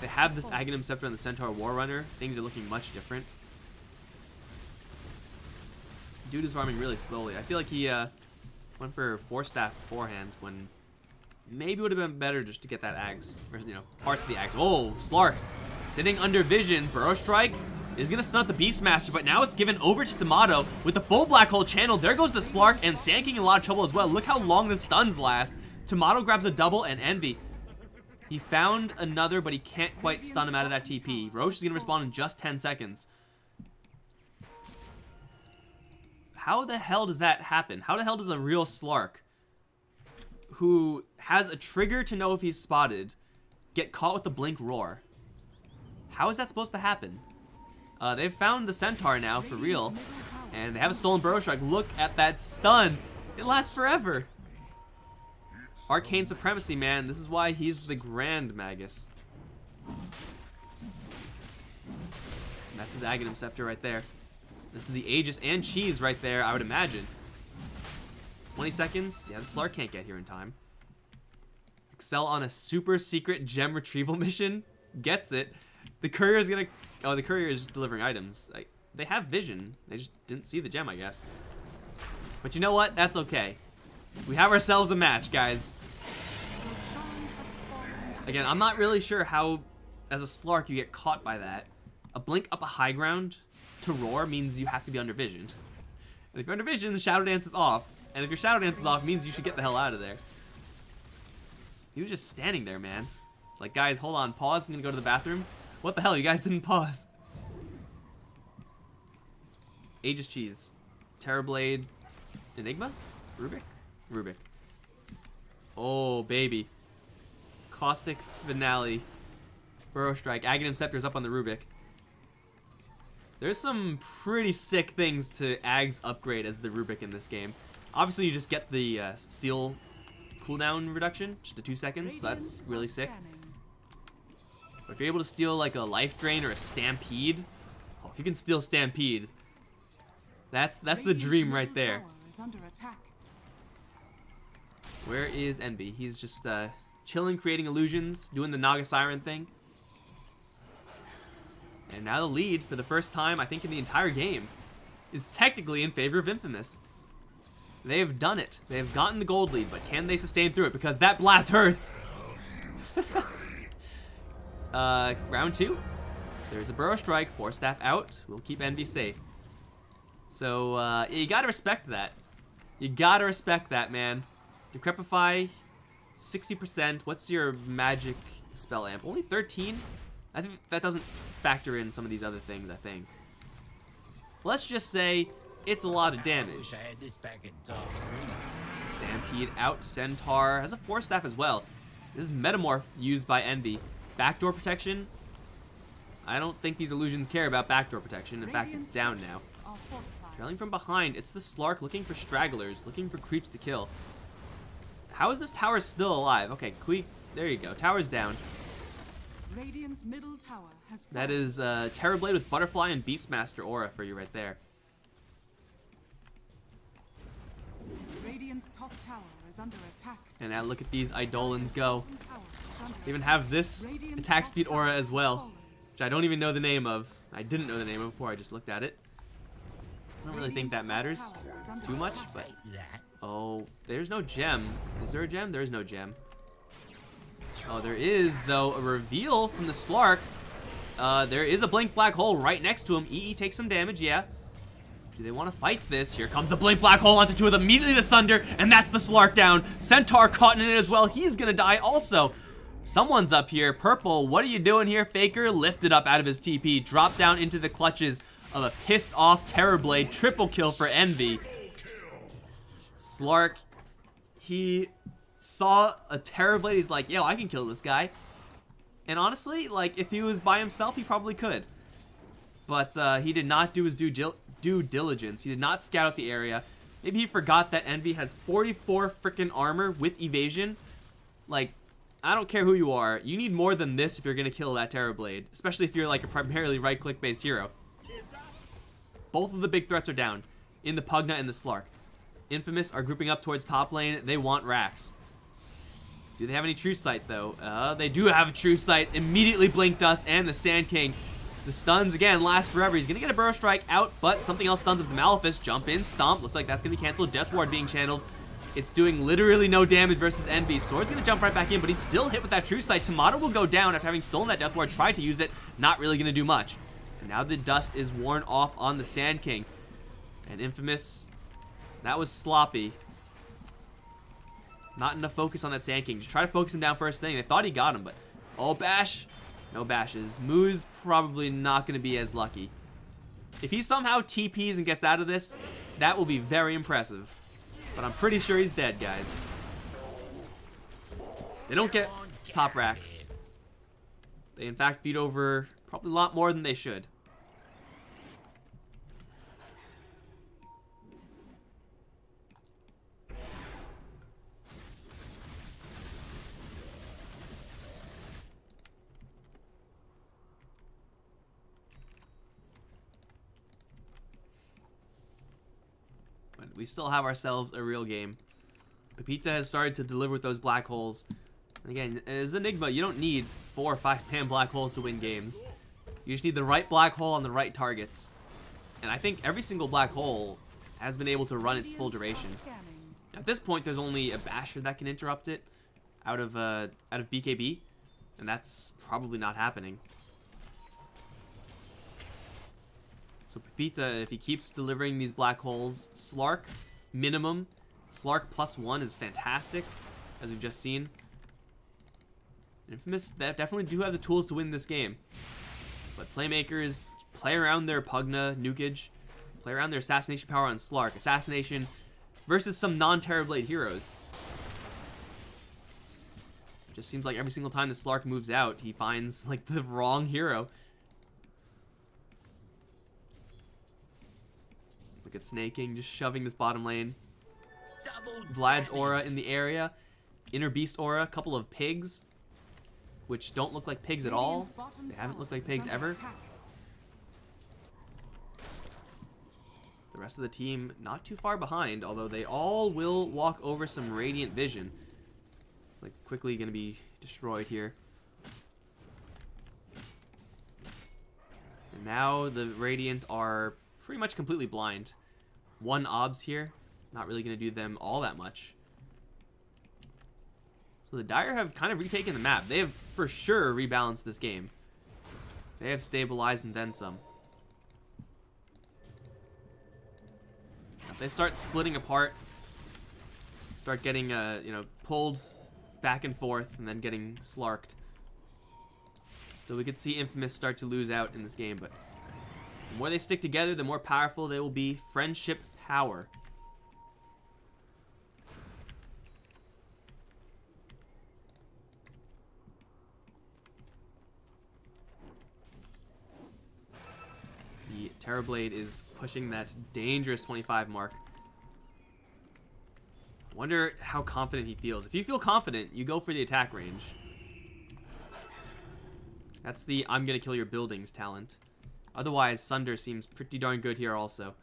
They have this Aghanim Scepter and the Centaur War Runner. Things are looking much different. Dude is farming really slowly. I feel like he went for Force Staff beforehand when maybe it would have been better just to get that Ags. Or, you know, parts of the Ags. Oh, Slark sitting under vision. Burrow Strike is going to stun out the Beastmaster, but now it's given over to Tomato with the full Black Hole channel. There goes the Slark, and Sand King in a lot of trouble as well. Look how long the stuns last. Tomato grabs a double and Envy. He found another, but he can't quite stun him out of that TP. Roche is going to respond in just 10 seconds. How the hell does that happen? How the hell does a real Slark, who has a trigger to know if he's spotted, get caught with the Blink Roar? How is that supposed to happen? They've found the Centaur now, for real. And they have a stolen Burrow Strike. Look at that stun. It lasts forever. Arcane Supremacy, man. This is why he's the Grand Magus. And that's his Aghanim Scepter right there. This is the Aegis and Cheese right there, I would imagine. 20 seconds. Yeah, the Slark can't get here in time. Excel on a super secret gem retrieval mission. Gets it. The courier is gonna... Oh, the courier is delivering items. Like, they have vision. They just didn't see the gem, I guess. But you know what? That's okay. We have ourselves a match, guys. Again, I'm not really sure how, as a Slark, you get caught by that. A blink up a high ground to roar means you have to be under vision. And if you're under vision, the Shadow Dance is off. And if your Shadow Dance is off, it means you should get the hell out of there. He was just standing there, man. Like, guys, hold on. Pause. I'm going to go to the bathroom. What the hell? You guys didn't pause. Aegis Cheese. Terrorblade. Enigma? Rubik? Rubik. Oh, baby. Caustic Finale. Burrow Strike. Aghanim Scepter's up on the Rubik. There's some pretty sick things to Ags upgrade as the Rubik in this game. Obviously, you just get the steel cooldown reduction, just to 2 seconds, so that's really sick. But if you're able to steal like a Life Drain or a Stampede, oh, if you can steal Stampede, that's the dream right there. Where is Envy? He's just chilling, creating illusions, doing the Naga Siren thing. And now the lead, for the first time, I think, in the entire game, is technically in favor of Infamous. They have done it. They have gotten the gold lead, but can they sustain through it? Because that blast hurts. Round 2. There's a Burrow Strike. 4 staff out. We'll keep Envy safe. So, you gotta respect that. You gotta respect that, man. Decrepify, 60%. What's your magic spell amp? Only 13? I think that doesn't factor in some of these other things, I think. Let's just say it's a lot of damage. I had this back in Dota. Stampede out. Centaur has a 4 staff as well. This is Metamorph used by Envy. Backdoor protection. I don't think these illusions care about backdoor protection. In fact, it's down now. Trailing from behind, it's the Slark looking for stragglers, looking for creeps to kill. How is this tower still alive? Okay, there you go. Tower's down. Radiant's middle tower has That is Terrorblade with Butterfly and Beastmaster aura for you right there. Radiant's top tower is under attack. And now look at these Eidolons go. Bottom tower is under They even have this Radiant's attack top speed tower aura has as well, fallen. which I don't even know the name of. I didn't know the name of before I just looked at it. I don't really think that matters too much, but... That. Oh, there's no gem. Is there a gem? There is no gem. Oh, there is, though, a reveal from the Slark. There is a blink black hole right next to him. EE takes some damage, yeah. Do they want to fight this? Here comes the blink black hole onto 2 of them. Immediately the Sunder, and that's the Slark down. Centaur caught in it as well. He's gonna die also. Someone's up here. Purple, what are you doing here? Faker lifted up out of his TP. Dropped down into the clutches of a pissed off Terrorblade. Triple kill for Envy. Slark, he saw a Terrorblade. He's like, yo, I can kill this guy. And honestly, like, if he was by himself, he probably could. But he did not do his due diligence. He did not scout out the area. Maybe he forgot that Envy has 44 freaking armor with evasion. Like, I don't care who you are. You need more than this if you're going to kill that Terrorblade. Especially if you're like a primarily right-click based hero. Both of the big threats are down. In the Pugna and the Slark. Infamous are grouping up towards top lane. They want Rax. Do they have any True Sight, though? They do have a True Sight. Immediately Blink Dust and the Sand King. The stuns, again, last forever. He's going to get a Burrow Strike out, but something else stuns with the Malefice. Jump in, Stomp. Looks like that's going to be canceled. Death Ward being channeled. It's doing literally no damage versus Envy. Sword's going to jump right back in, but he's still hit with that True Sight. Tomato will go down after having stolen that Death Ward. Tried to use it. Not really going to do much. And now the dust is worn off on the Sand King. And Infamous, that was sloppy. Not enough focus on that Sand King. Just try to focus him down first thing. They thought he got him, but... Oh, bash. No bashes. Moo's probably not going to be as lucky. If he somehow TPs and gets out of this, that will be very impressive. But I'm pretty sure he's dead, guys. They don't get top racks. They, in fact, feed over probably a lot more than they should. We still have ourselves a real game. Pepita has started to deliver with those black holes. And again, as Enigma, you don't need 4 or 5-man black holes to win games. You just need the right black hole on the right targets. And I think every single black hole has been able to run its full duration. At this point, there's only a Basher that can interrupt it out of BKB. And that's probably not happening. So Pepita, if he keeps delivering these black holes, Slark, minimum. Slark +1 is fantastic, as we've just seen. Infamous definitely do have the tools to win this game. But Playmakers play around their Pugna nukage, play around their assassination power on Slark. Assassination versus some non-Terrorblade heroes. It just seems like every single time the Slark moves out, he finds like the wrong hero. Look at Snake King just shoving this bottom lane. Vlad's aura in the area. Inner Beast aura. A couple of pigs. Which don't look like pigs at all. They haven't looked like pigs ever. The rest of the team not too far behind, although they all will walk over some Radiant Vision. Like, quickly going to be destroyed here. And now the Radiant are pretty much completely blind. One obs here, not really going to do them all that much. So the Dire have kind of retaken the map. They have for sure rebalanced this game. They have stabilized and then some. If they start splitting apart, start getting you know, pulled back and forth and then getting slarked. So we could see Infamous start to lose out in this game, but the more they stick together, the more powerful they will be. Friendship power. The Terrorblade is pushing that dangerous 25 mark. Wonder how confident he feels. If you feel confident, you go for the attack range. That's the I'm gonna kill your buildings talent. Otherwise, Sunder seems pretty darn good here also.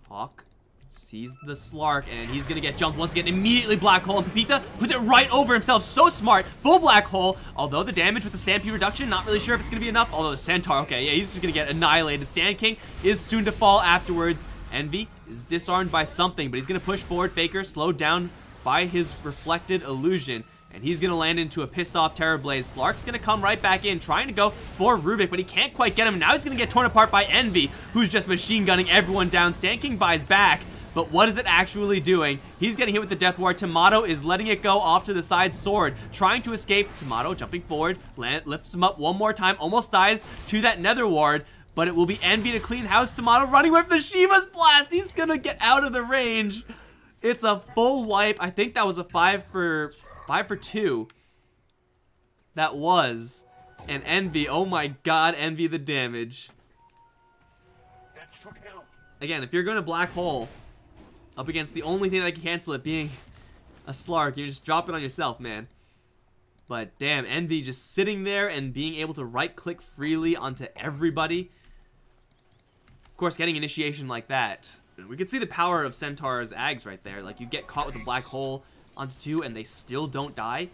Hawk sees the Slark, and he's gonna get jumped once again. Immediately Black Hole, and Pepita puts it right over himself. So smart. Full Black Hole. Although the damage with the Stampede reduction, not really sure if it's gonna be enough. Although the Centaur, okay, yeah, he's just gonna get annihilated. Sand King is soon to fall afterwards. Envy is disarmed by something, but he's gonna push forward. Faker slowed down by his reflected illusion. And he's going to land into a pissed off Terrorblade. Slark's going to come right back in, trying to go for Rubik, but he can't quite get him. Now he's going to get torn apart by Envy, who's just machine gunning everyone down. Sand King buys back, but what is it actually doing? He's getting hit with the Death Ward. Tomato is letting it go off to the side. Sword trying to escape. Tomato jumping forward, lifts him up one more time, almost dies to that Nether Ward, but it will be Envy to clean house. Tomato running away from the Shiva's blast. He's going to get out of the range. It's a full wipe. I think that was a 5 for 2. That was. And Envy, oh my god, Envy the damage. Again, if you're going to Black Hole up against the only thing that can cancel it being a Slark, you're just dropping on yourself, man. But damn, Envy just sitting there and being able to right click freely onto everybody. Of course, getting initiation like that. We can see the power of Centaur's Ags right there. Like, you get caught with a Black Hole onto 2 and they still don't die.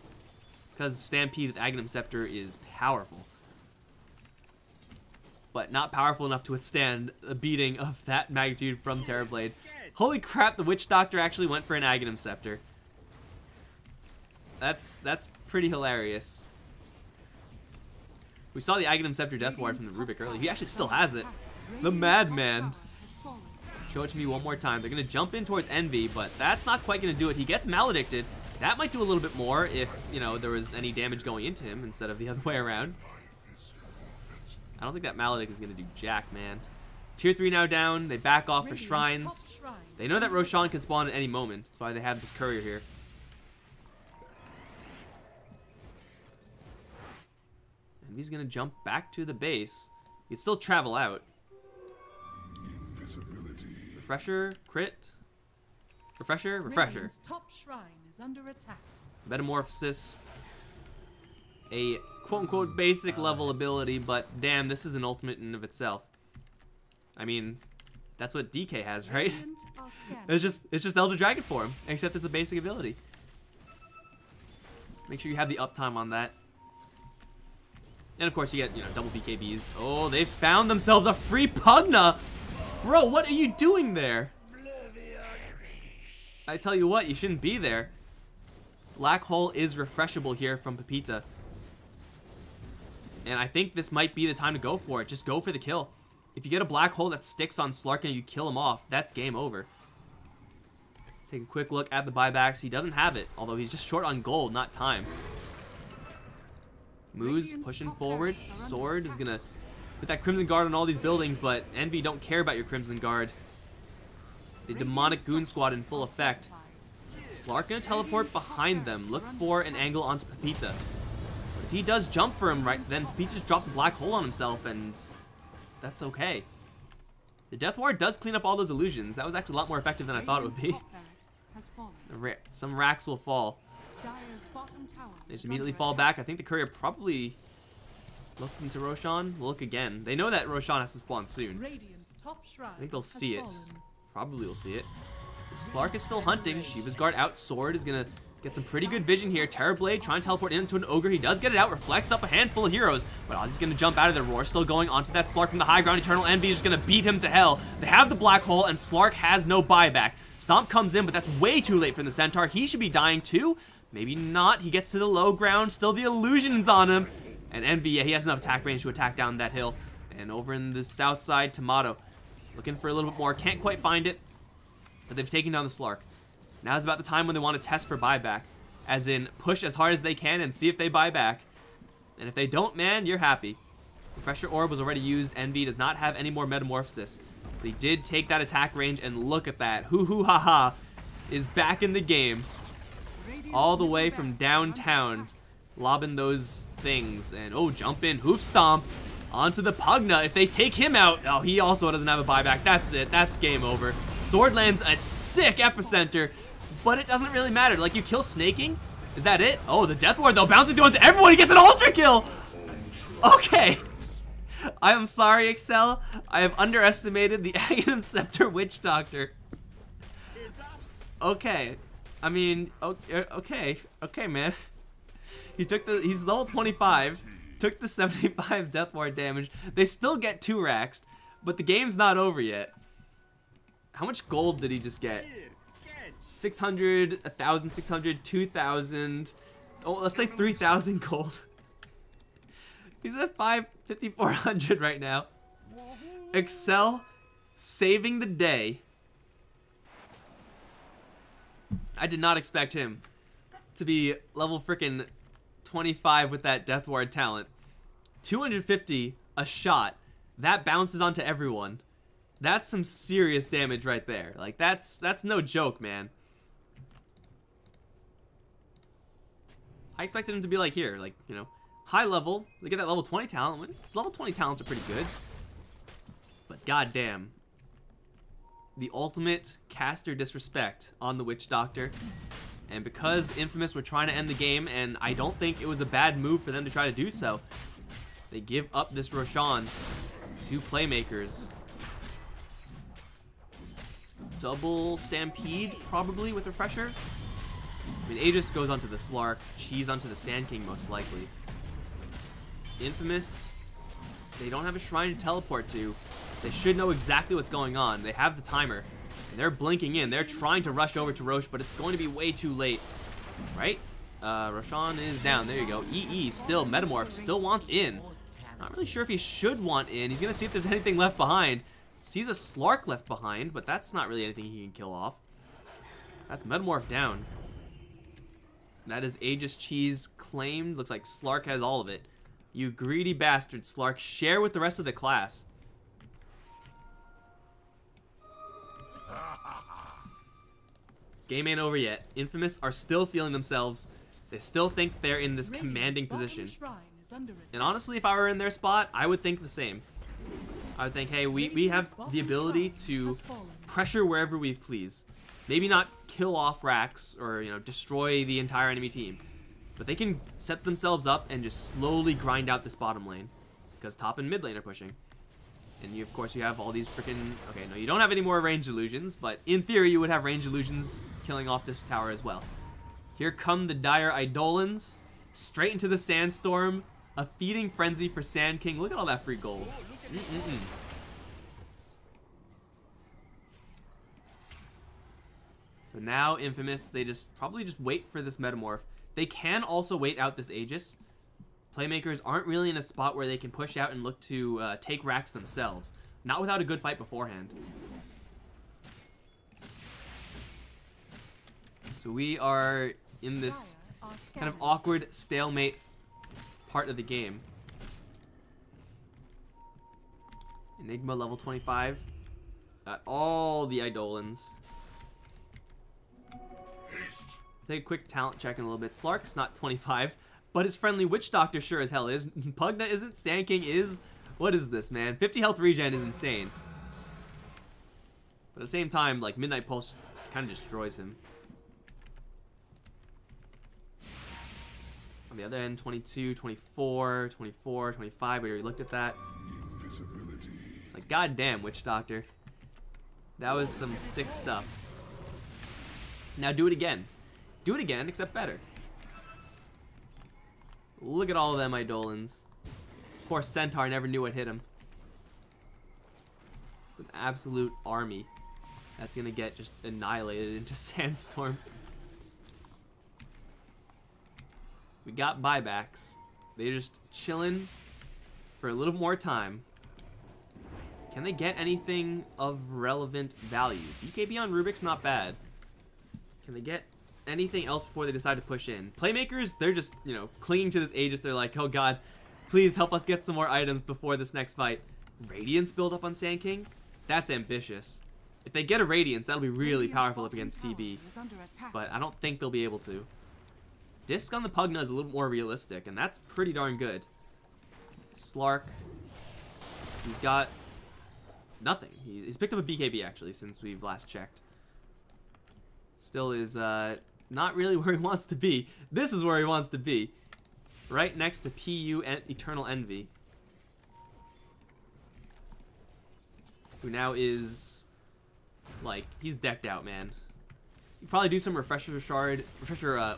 It's because Stampede with Aghanim Scepter is powerful, but not powerful enough to withstand a beating of that magnitude from Terrorblade. Holy crap, the Witch Doctor actually went for an Aghanim Scepter. That's pretty hilarious. We saw the Aghanim Scepter Death Ward from the Rubik earlier. He actually still has it. The Madman. Show it to me one more time. They're going to jump in towards Envy, but that's not quite going to do it. He gets maledicted. That might do a little bit more if, you know, there was any damage going into him instead of the other way around. I don't think that maledict is going to do jack, man. Tier 3 now down. They back off for shrines. They know that Roshan can spawn at any moment. That's why they have this courier here. And he's going to jump back to the base. He can still travel out. Refresher, crit. Refresher, refresher. Top shrine is under attack. Metamorphosis. A quote-unquote basic level ability, but damn, this is an ultimate in of itself. I mean, that's what DK has, right? It's just Elder Dragon form, except it's a basic ability. Make sure you have the uptime on that. And of course you get, you know, double BKBs. Oh, they found themselves a free Pugna! Bro, what are you doing there? I tell you what, you shouldn't be there. Black Hole is refreshable here from Pepita. And I think this might be the time to go for it. Just go for the kill. If you get a Black Hole that sticks on Slark and you kill him off, that's game over. Take a quick look at the buybacks. He doesn't have it, although he's just short on gold, not time. Moose pushing forward. Sword is gonna put that Crimson Guard on all these buildings, but Envy don't care about your Crimson Guard. The Demonic Goon Squad in full effect. Slark gonna teleport behind them. Look for an angle onto Pepita. But if he does jump for him right then, Pepita just drops a Black Hole on himself, and that's okay. The Death Ward does clean up all those illusions. That was actually a lot more effective than I thought it would be. Some racks will fall. They just immediately fall back. I think the courier probably fallen. Look into Roshan. We'll look again. They know that Roshan has to spawn soon. Radiant's top shrine I think they'll has see it. fallen. Probably will see it. Slark is still hunting. Shiva's guard out. Sword is gonna get some pretty good vision here. Terrorblade trying to teleport into an ogre. He does get it out. Reflects up a handful of heroes. But Ozzy's gonna jump out of the roar. Still going onto that Slark from the high ground. Eternal Envy is just gonna beat him to hell. They have the black hole and Slark has no buyback. Stomp comes in, but that's way too late for the Centaur. He should be dying too. Maybe not. He gets to the low ground. Still the illusions on him. And Envy, yeah, he has enough attack range to attack down that hill. And over in the south side, Tomato looking for a little bit more. Can't quite find it. But they've taken down the Slark. Now is about the time when they want to test for buyback. As in, push as hard as they can and see if they buy back. And if they don't, man, you're happy. Refresher Orb was already used. Envy does not have any more Metamorphosis. They did take that attack range, and look at that. Hoo-hoo-ha-ha is back in the game. All the way from downtown. Lobbing those things. And, oh, jump in. Hoof Stomp onto the Pugna. If they take him out, oh, he also doesn't have a buyback. That's it. That's game over. Sword lands a sick epicenter, but it doesn't really matter. Like, you kill Snaking? Is that it? Oh, the Death Ward, though, bouncing through onto everyone. He gets an Ultra Kill. Okay. I am sorry, Excel. I have underestimated the Aghanim Scepter Witch Doctor. Okay. I mean, okay. Okay, man. He's level 25. Took the 75 Death Ward damage. They still get 2 racks, but the game's not over yet. How much gold did he just get? 600, 1,600, 2,000. Oh, let's say 3,000 gold. He's at 5,400 right now. Excel saving the day. I did not expect him to be level freaking 25 with that Death Ward talent. 250 a shot. That bounces onto everyone. That's some serious damage right there. Like, that's no joke, man. I expected him to be like here, like, you know, high level. They get that level 20 talent. Level 20 talents are pretty good. But goddamn. The ultimate caster disrespect on the Witch Doctor. And because Infamous were trying to end the game, and I don't think it was a bad move for them to try to do so, they give up this Roshan to Playmakers. Double Stampede, probably, with Refresher. I mean, Aegis goes onto the Slark. Cheese onto the Sand King, most likely. Infamous, they don't have a shrine to teleport to. They should know exactly what's going on. They have the timer. And they're blinking in. They're trying to rush over to Roche, but it's going to be way too late. Right? Roshan is down. There you go. EE, still Metamorph, still wants in. Not really sure if he should want in. He's going to see if there's anything left behind. Sees a Slark left behind, but that's not really anything he can kill off. That's Metamorph down. That is Aegis Cheese claimed. Looks like Slark has all of it. You greedy bastard, Slark. Share with the rest of the class. Game ain't over yet. Infamous are still feeling themselves. They still think they're in this commanding position. And honestly, if I were in their spot, I would think the same. I would think, hey, we have the ability to pressure wherever we please. Maybe not kill off racks or, you know, destroy the entire enemy team. But they can set themselves up and just slowly grind out this bottom lane. Because top and mid lane are pushing. And you, of course, you have all these freaking... Okay, no, you don't have any more range illusions. But in theory, you would have range illusions killing off this tower as well. Here come the dire Eidolons. Straight into the Sandstorm. A feeding frenzy for Sand King. Look at all that free gold. So now Infamous, they probably just wait for this Metamorph. They can also wait out this Aegis. Playmakers aren't really in a spot where they can push out and look to take racks themselves. Not without a good fight beforehand. So we are in this kind of awkward stalemate part of the game. Enigma level 25. Got all the Eidolons. Take a quick talent check in a little bit. Slark's not 25, but his friendly Witch Doctor sure as hell is. Pugna isn't. Sand King is. What is this, man? 50 health regen is insane. But at the same time, like, Midnight Pulse kind of destroys him. On the other end, 22, 24, 24, 25. We already looked at that. Like, goddamn, Witch Doctor. That was some sick stuff. Now do it again. Do it again, except better. Look at all of them Eidolons. Of course, Centaur never knew what hit him. It's an absolute army that's gonna get just annihilated into Sandstorm. We got buybacks. They're just chilling for a little more time. Can they get anything of relevant value? BKB on Rubik's not bad. Can they get anything else before they decide to push in? Playmakers, they're just, you know, clinging to this Aegis. They're like, oh god, please help us get some more items before this next fight. Radiance build up on Sand King? That's ambitious. If they get a Radiance, that'll be really powerful up against TB. But I don't think they'll be able to. Disc on the Pugna is a little more realistic, and that's pretty darn good. Slark. He's got nothing. He's picked up a BKB, actually, since we've last checked. Still is not really where he wants to be. This is where he wants to be. Right next to PU and Eternal Envy. Who now is, like, he's decked out, man. You probably do some refresher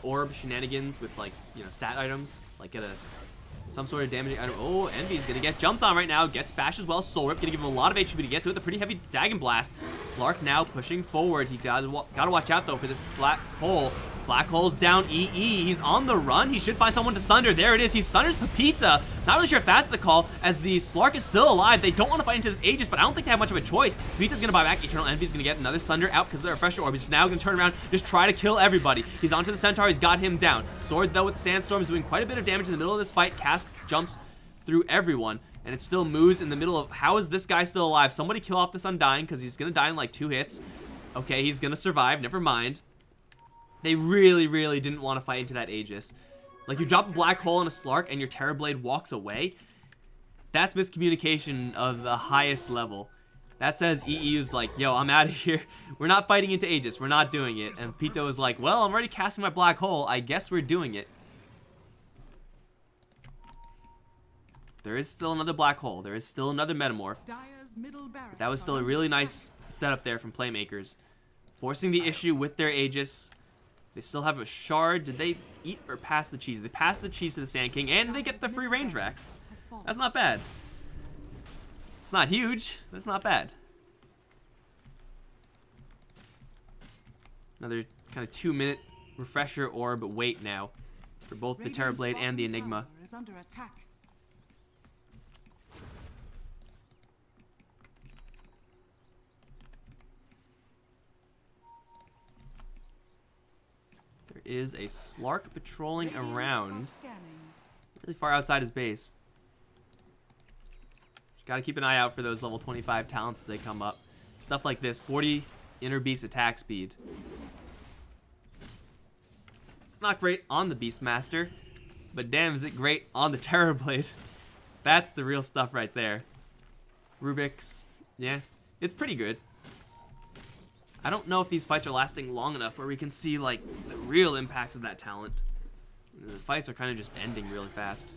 orb shenanigans with, like, you know, stat items. Like, get some sort of damaging item. Oh, Envy's gonna get jumped on right now. Gets bash as well. Soul Rip gonna give him a lot of HP, but he gets it with a pretty heavy Dagon Blast. Slark now pushing forward. He gotta watch out though for this black hole. Black hole's down. EE. He's on the run. He should find someone to sunder. There it is. He sunders Pepita. Not really sure if that's the call, as the Slark is still alive. They don't want to fight into this Aegis, but I don't think they have much of a choice. Pepita's gonna buy back. Eternal Envy's gonna get another sunder out because of the refresher orb. He's now gonna turn around, just try to kill everybody. He's onto the Centaur. He's got him down. Sword though with Sandstorm is doing quite a bit of damage in the middle of this fight. Cask jumps through everyone, and it still moves in the middle of, how is this guy still alive? Somebody kill off this Undying, because he's gonna die in like 2 hits. Okay, he's gonna survive, never mind. They really, really didn't want to fight into that Aegis. Like, you drop a black hole on a Slark and your Terrorblade walks away. That's miscommunication of the highest level. That says EEU's like, yo, I'm out of here. We're not fighting into Aegis. We're not doing it. And Pito is like, well, I'm already casting my black hole. I guess we're doing it. There is still another black hole. There is still another Metamorph. But that was still a really nice setup there from Playmakers. Forcing the issue with their Aegis. They still have a shard. Did they eat or pass the cheese? They pass the cheese to the Sand King, and they get the free range racks. That's not bad. It's not huge, but it's not bad. Another kind of 2-minute refresher orb wait now for both the Terrorblade and the Enigma. Is a Slark patrolling around really far outside his base. Just gotta keep an eye out for those level 25 talents as they come up. Stuff like this, 40 inner beast attack speed. It's not great on the Beastmaster, but damn is it great on the Terrorblade. That's the real stuff right there. Rubik's, yeah, it's pretty good. I don't know if these fights are lasting long enough where we can see, like, the real impacts of that talent. The fights are kind of just ending really fast.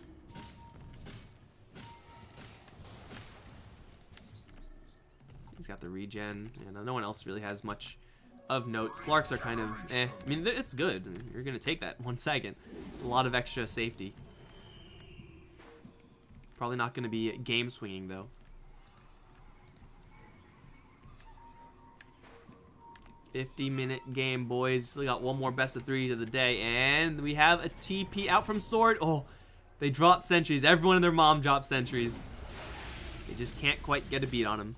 He's got the regen, and no one else really has much of note. Slarks are kind of, eh. I mean, it's good. You're going to take that 1 second. It's a lot of extra safety. Probably not going to be game swinging, though. 50-minute game, boys. Still got one more best of 3 to the day, and we have a TP out from Sword. Oh, they drop sentries. Everyone and their mom dropped sentries. They just can't quite get a beat on him.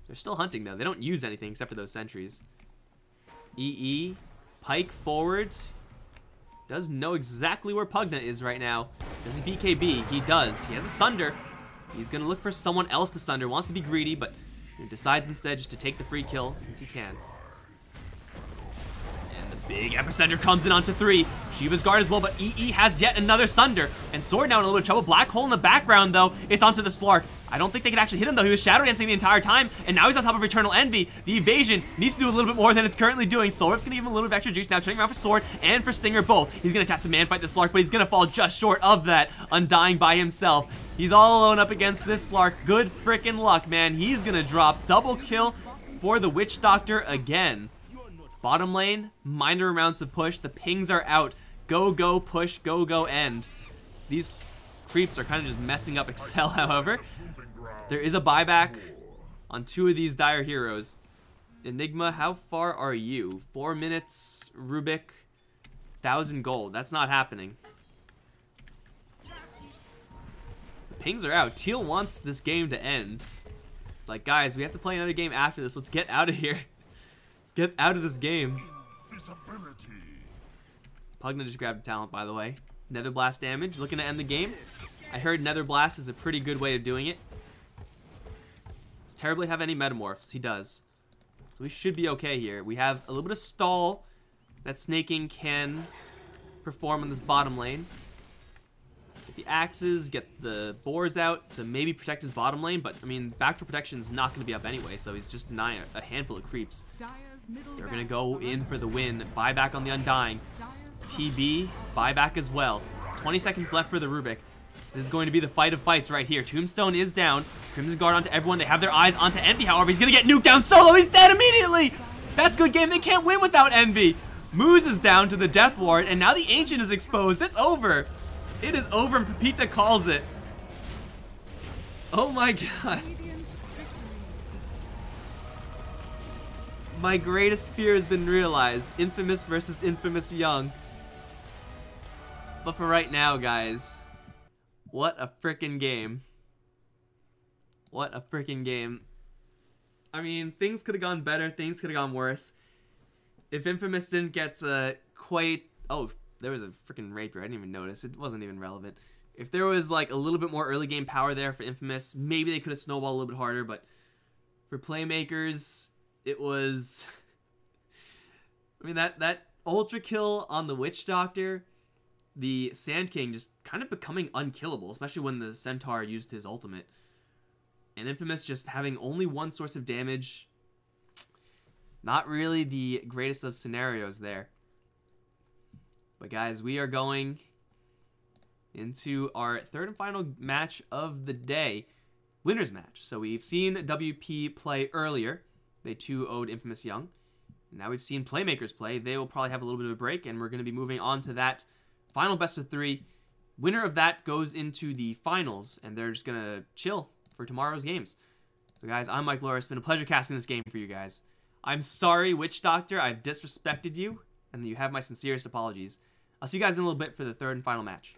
They're still hunting, though. They don't use anything except for those sentries. EE, Pike forward. Does know exactly where Pugna is right now. Does he BKB? He does. He has a Sunder. He's going to look for someone else to sunder. Wants to be greedy, but decides instead just to take the free kill since he can. And the big Epicenter comes in onto 3. Shiva's guard as well, but EE has yet another sunder. And Sword now in a little bit of trouble. Black hole in the background, though. It's onto the Slark. I don't think they could actually hit him, though. He was shadow dancing the entire time, and now he's on top of Eternal Envy. The evasion needs to do a little bit more than it's currently doing. Soul Rip's going to give him a little bit of extra juice. Now turning around for Sword and for Stinger both. He's going to have to man-fight the Slark, but he's going to fall just short of that, undying by himself. He's all alone up against this Slark. Good freaking luck, man. He's going to drop double kill for the Witch Doctor again. Bottom lane, minor amounts of push. The pings are out. Go, go, push, go, go, end. These creeps are kind of just messing up Excel, however. There is a buyback on 2 of these dire heroes. Enigma, how far are you? 4 minutes. Rubik, 1,000 gold. That's not happening. The pings are out. Teal wants this game to end. It's like, guys, we have to play another game after this. Let's get out of here. Let's get out of this game. Pugna just grabbed a talent, by the way. Nether Blast damage. Looking to end the game. I heard Nether Blast is a pretty good way of doing it. Terribly have any metamorphs. He does. So we should be okay here. We have a little bit of stall that Snaking can perform on this bottom lane. Get the axes, get the boars out to maybe protect his bottom lane, but I mean, backdoor protection is not going to be up anyway, so he's just denying a handful of creeps. They're going to go in for the win. Buyback on the Undying. TB, buyback as well. 20 seconds left for the Rubik. This is going to be the fight of fights right here. Tombstone is down. Crimson Guard onto everyone. They have their eyes onto Envy, however. He's going to get nuked down solo. He's dead immediately. That's good game. They can't win without Envy. Moose is down to the Death Ward, and now the Ancient is exposed. It's over. It is over, and Pepita calls it. Oh my god. My greatest fear has been realized. Infamous versus Infamous Young. But for right now, guys, what a freaking game. What a freaking game. I mean, things could have gone better. Things could have gone worse. If Infamous didn't get quite... Oh, there was a freaking rapier. I didn't even notice. It wasn't even relevant. If there was like a little bit more early game power there for Infamous, maybe they could have snowballed a little bit harder. But for Playmakers, it was... I mean, that ultra kill on the Witch Doctor... The Sand King just kind of becoming unkillable, especially when the Centaur used his ultimate. And Infamous just having only one source of damage. Not really the greatest of scenarios there. But guys, we are going into our third and final match of the day. Winner's match. So we've seen WP play earlier. They too owed Infamous Young. Now we've seen Playmakers play. They will probably have a little bit of a break, and we're going to be moving on to that final best of 3. Winner of that goes into the finals, and they're just going to chill for tomorrow's games. So guys, I'm Mikelorus. It's been a pleasure casting this game for you guys. I'm sorry, Witch Doctor, I've disrespected you, and you have my sincerest apologies. I'll see you guys in a little bit for the third and final match.